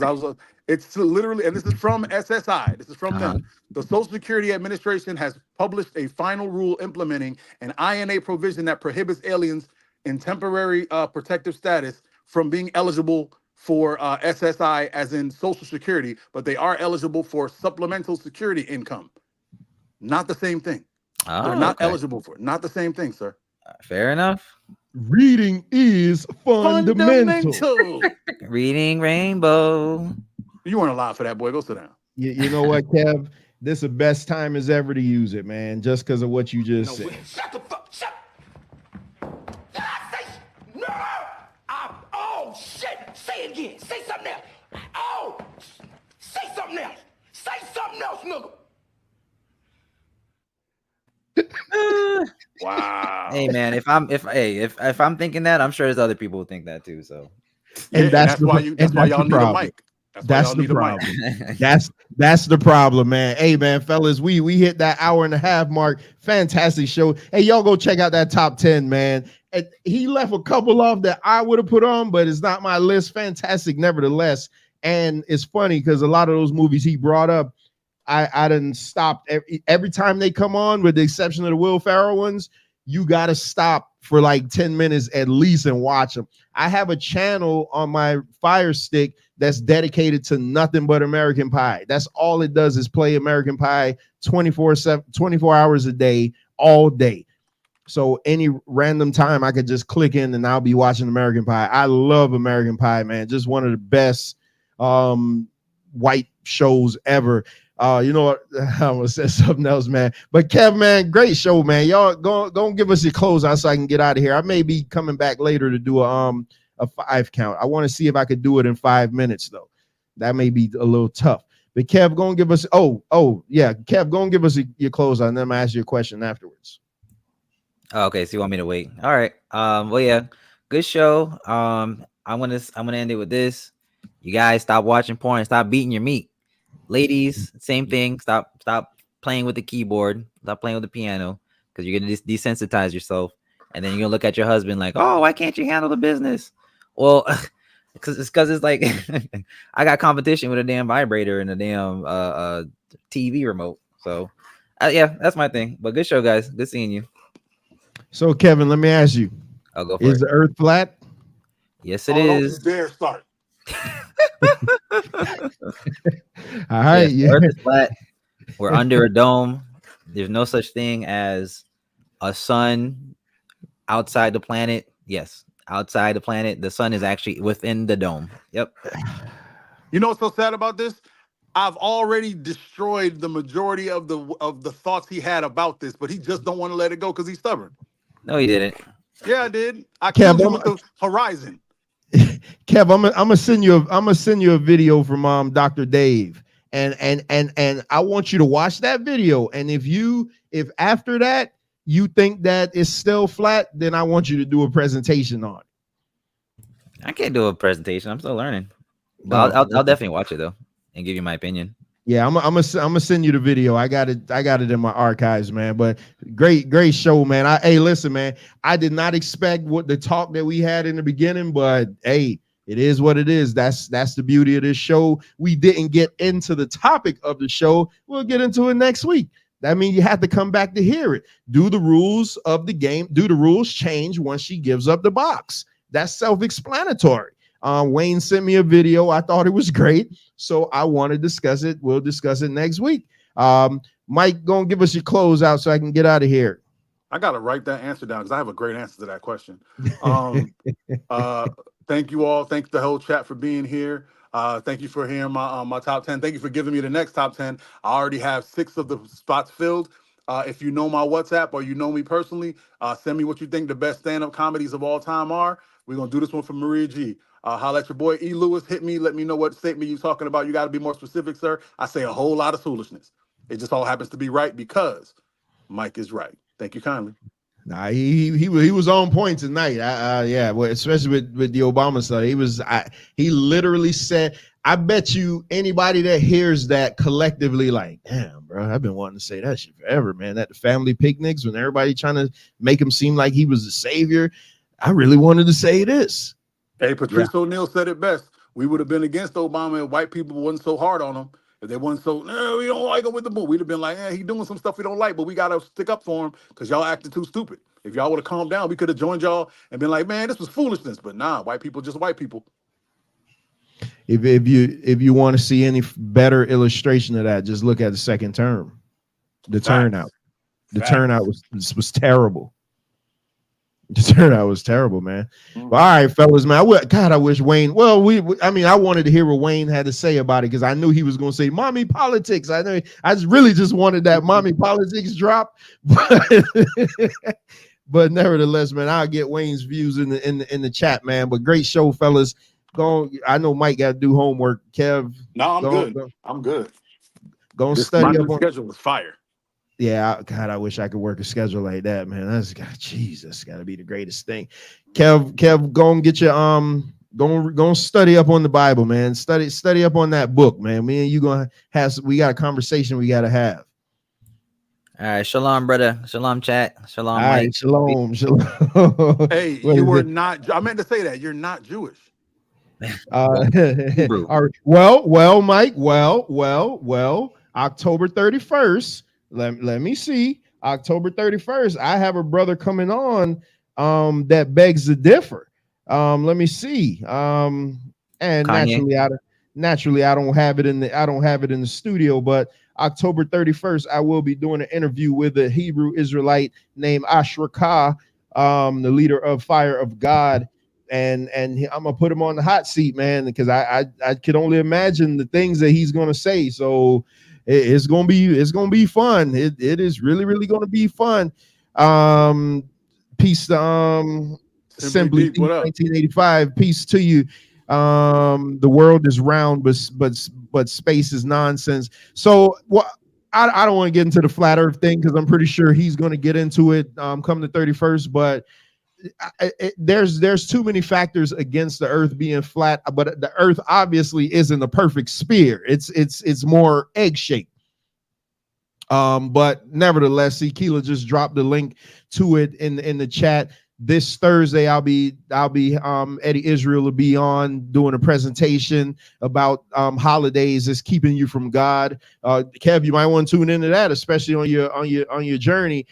It's literally, and this is from SSI. This is from them. The Social Security Administration has published a final rule implementing an INA provision that prohibits aliens in temporary protective status from being eligible for SSI, as in Social Security, but they are eligible for supplemental security income. Not the same thing. They're not eligible for it. Not the same thing, sir. Fair enough. Reading is fundamental. Reading rainbow. You weren't allowed for that, boy. Go sit down. You know what, Kev? This is the best time as ever to use it, man, just because of what you just said. Shut the fuck. Shut. Did I say no? Oh shit. Say it again. Say something else. Oh, say something else. Say something else, nigga. Wow. Hey man, if I'm thinking that, I'm sure there's other people who think that too. So, and that's why y'all need a mic. That's the problem. That's the problem, man. Hey man, fellas, we hit that hour and a half mark. Fantastic show. Hey, y'all go check out that top 10, man. And he left a couple off that I would have put on, but it's not my list. Fantastic, nevertheless. And it's funny because a lot of those movies he brought up, I didn't stop every time they come on, with the exception of the Will Ferrell ones. You got to stop for like 10 minutes at least and watch them. I have a channel on my Fire Stick that's dedicated to nothing but American Pie. That's all it does is play American Pie 24 hours a day, all day. So any random time I could just click in and I'll be watching American Pie. I love American Pie, man. Just one of the best white shows ever. You know what? I'm gonna say something else, man. But Kev, man, great show, man. Y'all go give us your closeout so I can get out of here. I may be coming back later to do a 5 count. I want to see if I could do it in 5 minutes though. That may be a little tough. But Kev, go and give us. Kev, go and give us your closeout, and then I'm gonna ask you a question afterwards. Oh, okay, so you want me to wait? All right. Well, yeah, good show. I'm gonna end it with this. You guys stop watching porn. Stop beating your meat. Ladies, same thing. Stop playing with the keyboard. Stop playing with the piano, because you're gonna desensitize yourself, and then you're gonna look at your husband like, "Oh, why can't you handle the business?" Well, because it's like I got competition with a damn vibrator and a damn TV remote. So, yeah, that's my thing. But good show, guys. Good seeing you. So, Kevin, let me ask you: I'll go for Is it. the Earth flat? Yes, it is. Don't you dare start. All right, yes, the Earth is flat. We're under a dome. There's no such thing as a sun outside the planet. Yes, outside the planet. The sun is actually within the dome. Yep. You know what's so sad about this? I've already destroyed the majority of the thoughts he had about this, but he just don't want to let it go because he's stubborn. No, he didn't. Yeah, I did. I killed him with the horizon. Kev, I'm gonna send you a video from Dr. Dave, And I want you to watch that video. And if after that you think that it's still flat, then I want you to do a presentation on it. I can't do a presentation. I'm still learning, but I'll definitely watch it though and give you my opinion. Yeah, I'm gonna send you the video. I got it in my archives, man. But great show, man. Hey, listen, man. I did not expect what the talk that we had in the beginning, but hey, it is what it is. That's the beauty of this show. We didn't get into the topic of the show. We'll get into it next week. That means you have to come back to hear it. Do the rules of the game? Do the rules change once she gives up the box? That's self-explanatory. Wayne sent me a video. I thought it was great, so I want to discuss it. We'll discuss it next week. Mike, go and give us your closeout so I can get out of here. I gotta write that answer down because I have a great answer to that question. Thank you all. Thanks the whole chat for being here. Thank you for hearing my top 10. Thank you for giving me the next top 10. I already have 6 of the spots filled. If you know my WhatsApp or you know me personally, send me what you think the best stand-up comedies of all time are. We're gonna do this one for Maria G. Holla at your boy E. Lewis. Hit me. Let me know what statement you're talking about. You got to be more specific, sir. I say a whole lot of foolishness. It just all happens to be right because Mike is right. Thank you kindly. Nah, he was on point tonight. Yeah, well, especially with the Obama stuff. He literally said, I bet you anybody that hears that collectively, like, damn, bro, I've been wanting to say that shit forever, man. At the family picnics when everybody trying to make him seem like he was the savior. I really wanted to say this. Hey, Patrice O'Neal said it best. We would have been against Obama if white people wasn't so hard on him. If they wasn't so, no, we don't like him with the boot. We'd have been like, he doing some stuff we don't like, but we got to stick up for him because y'all acting too stupid. If y'all would have calmed down, we could have joined y'all and been like, man, this was foolishness. But nah, white people just white people. If you want to see any better illustration of that, just look at the second term. The turnout. The turnout was terrible. The turnout was terrible, man. But all right, fellas, man. I wish Wayne. Well, I wanted to hear what Wayne had to say about it because I knew he was going to say mommy politics. I really just wanted that mommy politics drop, but nevertheless, man, I'll get Wayne's views in the chat, man. But great show, fellas. I know Mike got to do homework. Kev, no, I'm good. I'm good. Go and study up on schedule was fire. Yeah, God, I wish I could work a schedule like that, man. That's got to be the greatest thing. Kev, go and get your go and study up on the Bible, man. Study up on that book, man. Me and you we got a conversation we got to have. All right, shalom, brother. Shalom, chat. Shalom, all right, Mike. Shalom. Hey, you were not. I meant to say that you're not Jewish. All right. Well, Mike. Well. October 31st. Let me see. October 31st. I have a brother coming on that begs to differ. Let me see. And Kanye. naturally I don't have it in the studio, but October 31st, I will be doing an interview with a Hebrew Israelite named Ashrakah, the leader of Fire of God. And I'm gonna put him on the hot seat, man, because I could only imagine the things that he's gonna say. So it's gonna be fun. It is really gonna be fun. Peace to Simply 1985. Peace to you. The world is round, but space is nonsense. So I don't want to get into the flat earth thing because I'm pretty sure he's going to get into it come the 31st, but there's too many factors against the earth being flat, but the earth obviously isn't a perfect sphere. It's more egg shaped. But nevertheless, see, Keela just dropped the link to it in the chat. This Thursday, I'll be Eddie Israel will be on doing a presentation about holidays that's keeping you from God. Kev, you might want to tune into that, especially on your journey.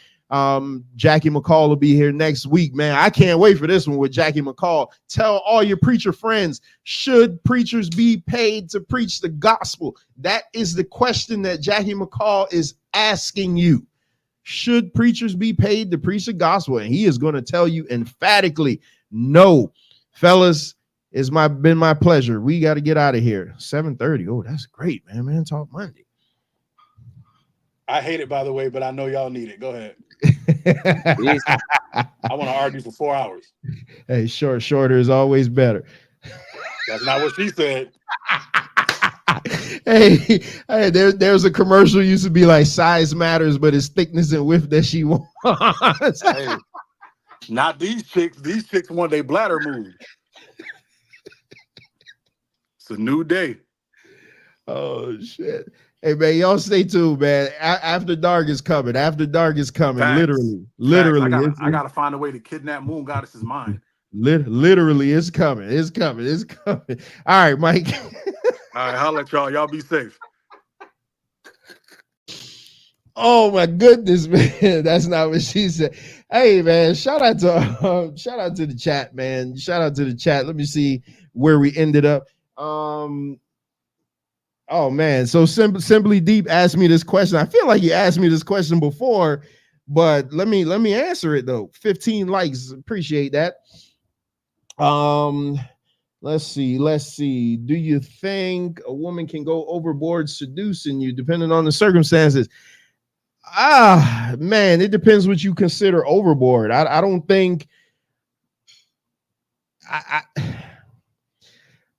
Jackie McCall will be here next week, man. I can't wait for this one with Jackie McCall. Tell all your preacher friends, should preachers be paid to preach the gospel? That is the question that Jackie McCall is asking you. Should preachers be paid to preach the gospel? And he is going to tell you emphatically, no. Fellas, it's been my pleasure. We got to get out of here. 7:30. Oh, that's great, man. Man Talk Monday. I hate it, by the way, but I know y'all need it. Go ahead. I want to argue for 4 hours. Hey, shorter is always better. That's not what she said. hey, there's a commercial used to be like size matters, but it's thickness and width that she wants. Hey, not these chicks. These chicks want their bladder moved. It's a new day. Oh shit. Hey man, y'all stay tuned, man. After dark is coming. After dark is coming. Facts. Literally. Facts. I gotta find a way to kidnap Moon Goddess's mind. Literally, it's coming. It's coming. All right, Mike. All right, holla at y'all. Y'all be safe. Oh my goodness, man. That's not what she said. Hey man, shout out to the chat, man. Shout out to the chat. Let me see where we ended up. Oh man, so Simply Deep asked me this question. I feel like he asked me this question before, but let me answer it though. 15 likes, appreciate that. Let's see. Do you think a woman can go overboard seducing you depending on the circumstances? Man, it depends what you consider overboard. I don't think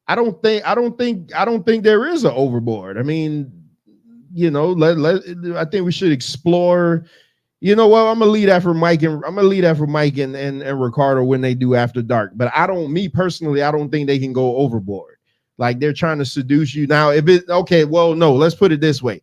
I don't think there is an overboard. I mean, you know, I think we should explore. You know what? I'm gonna leave that for Mike and Ricardo when they do After Dark. But me personally, I don't think they can go overboard. Like they're trying to seduce you. Now, if it okay, well, no, let's put it this way.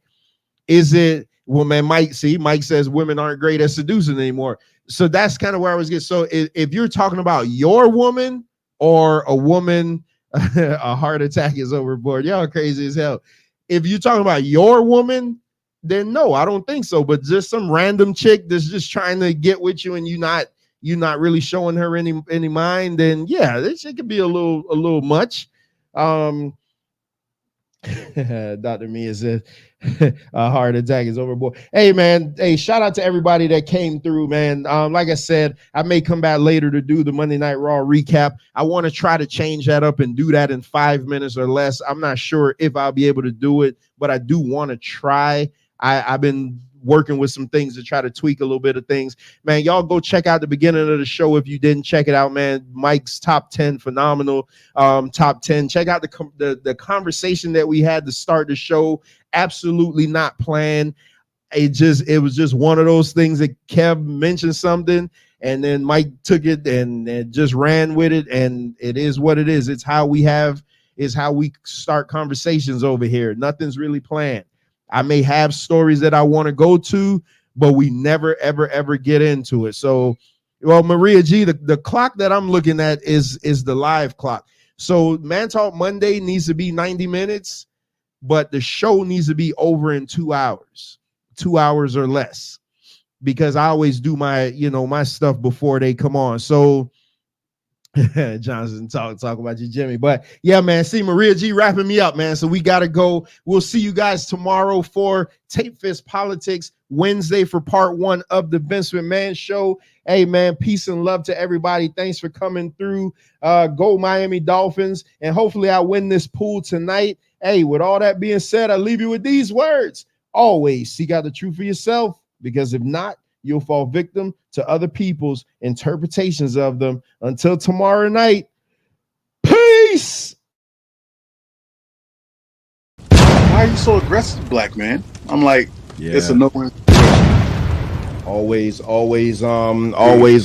Is it well, man? Mike says women aren't great at seducing anymore. So that's kind of where I was getting. So if you're talking about your woman or a woman, a heart attack is overboard. Y'all crazy as hell. If you're talking about your woman, then no, I don't think so. But just some random chick that's just trying to get with you and you're not really showing her any mind, then yeah, this shit could be a little much. Dr. Mia says a heart attack is overboard. Hey man, shout out to everybody that came through, man. Like I said, I may come back later to do the Monday Night Raw recap. I want to try to change that up and do that in 5 minutes or less. I'm not sure if I'll be able to do it, but I do want to try. I've been working with some things to try to tweak a little bit of things. Man, y'all go check out the beginning of the show if you didn't check it out, man. Mike's top 10, phenomenal top 10. Check out the conversation that we had to start the show. Absolutely not planned. It was just one of those things that Kev mentioned something and then Mike took it and just ran with it, and it is what it is. It's how we start conversations over here. Nothing's really planned. I may have stories that I want to go to, but we never, ever get into it. So, well, Maria G, the clock that I'm looking at is the live clock. So Man Talk Monday needs to be 90 minutes, but the show needs to be over in 2 hours or less, because I always do my stuff before they come on. So Johnson talk about you, Jimmy. But yeah, man, see Maria G wrapping me up, man. So we gotta go. We'll see you guys tomorrow for Tape Fist Politics, Wednesday for part 1 of the Vince McMahon Show. Hey man, peace and love to everybody. Thanks for coming through. Go Miami Dolphins, and hopefully I win this pool tonight. Hey, with all that being said, I leave you with these words: always seek out the truth for yourself, because if not, you'll fall victim to other people's interpretations of them. Until tomorrow night, peace. Why are you so aggressive, black man? I'm like, it's a no-win. Always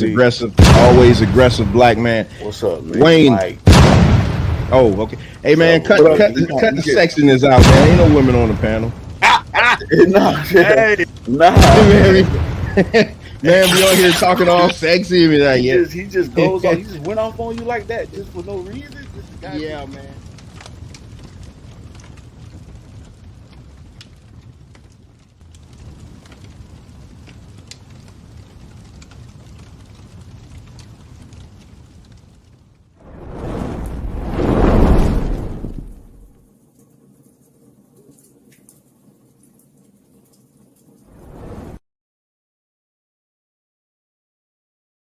aggressive black man. What's up, man? Wayne. Mike. Oh, okay. Hey man, cut the sexiness out, man. Ain't no women on the panel. Man, we on here talking all sexy. He just goes on. He just went off on you like that just for no reason. Yeah, man.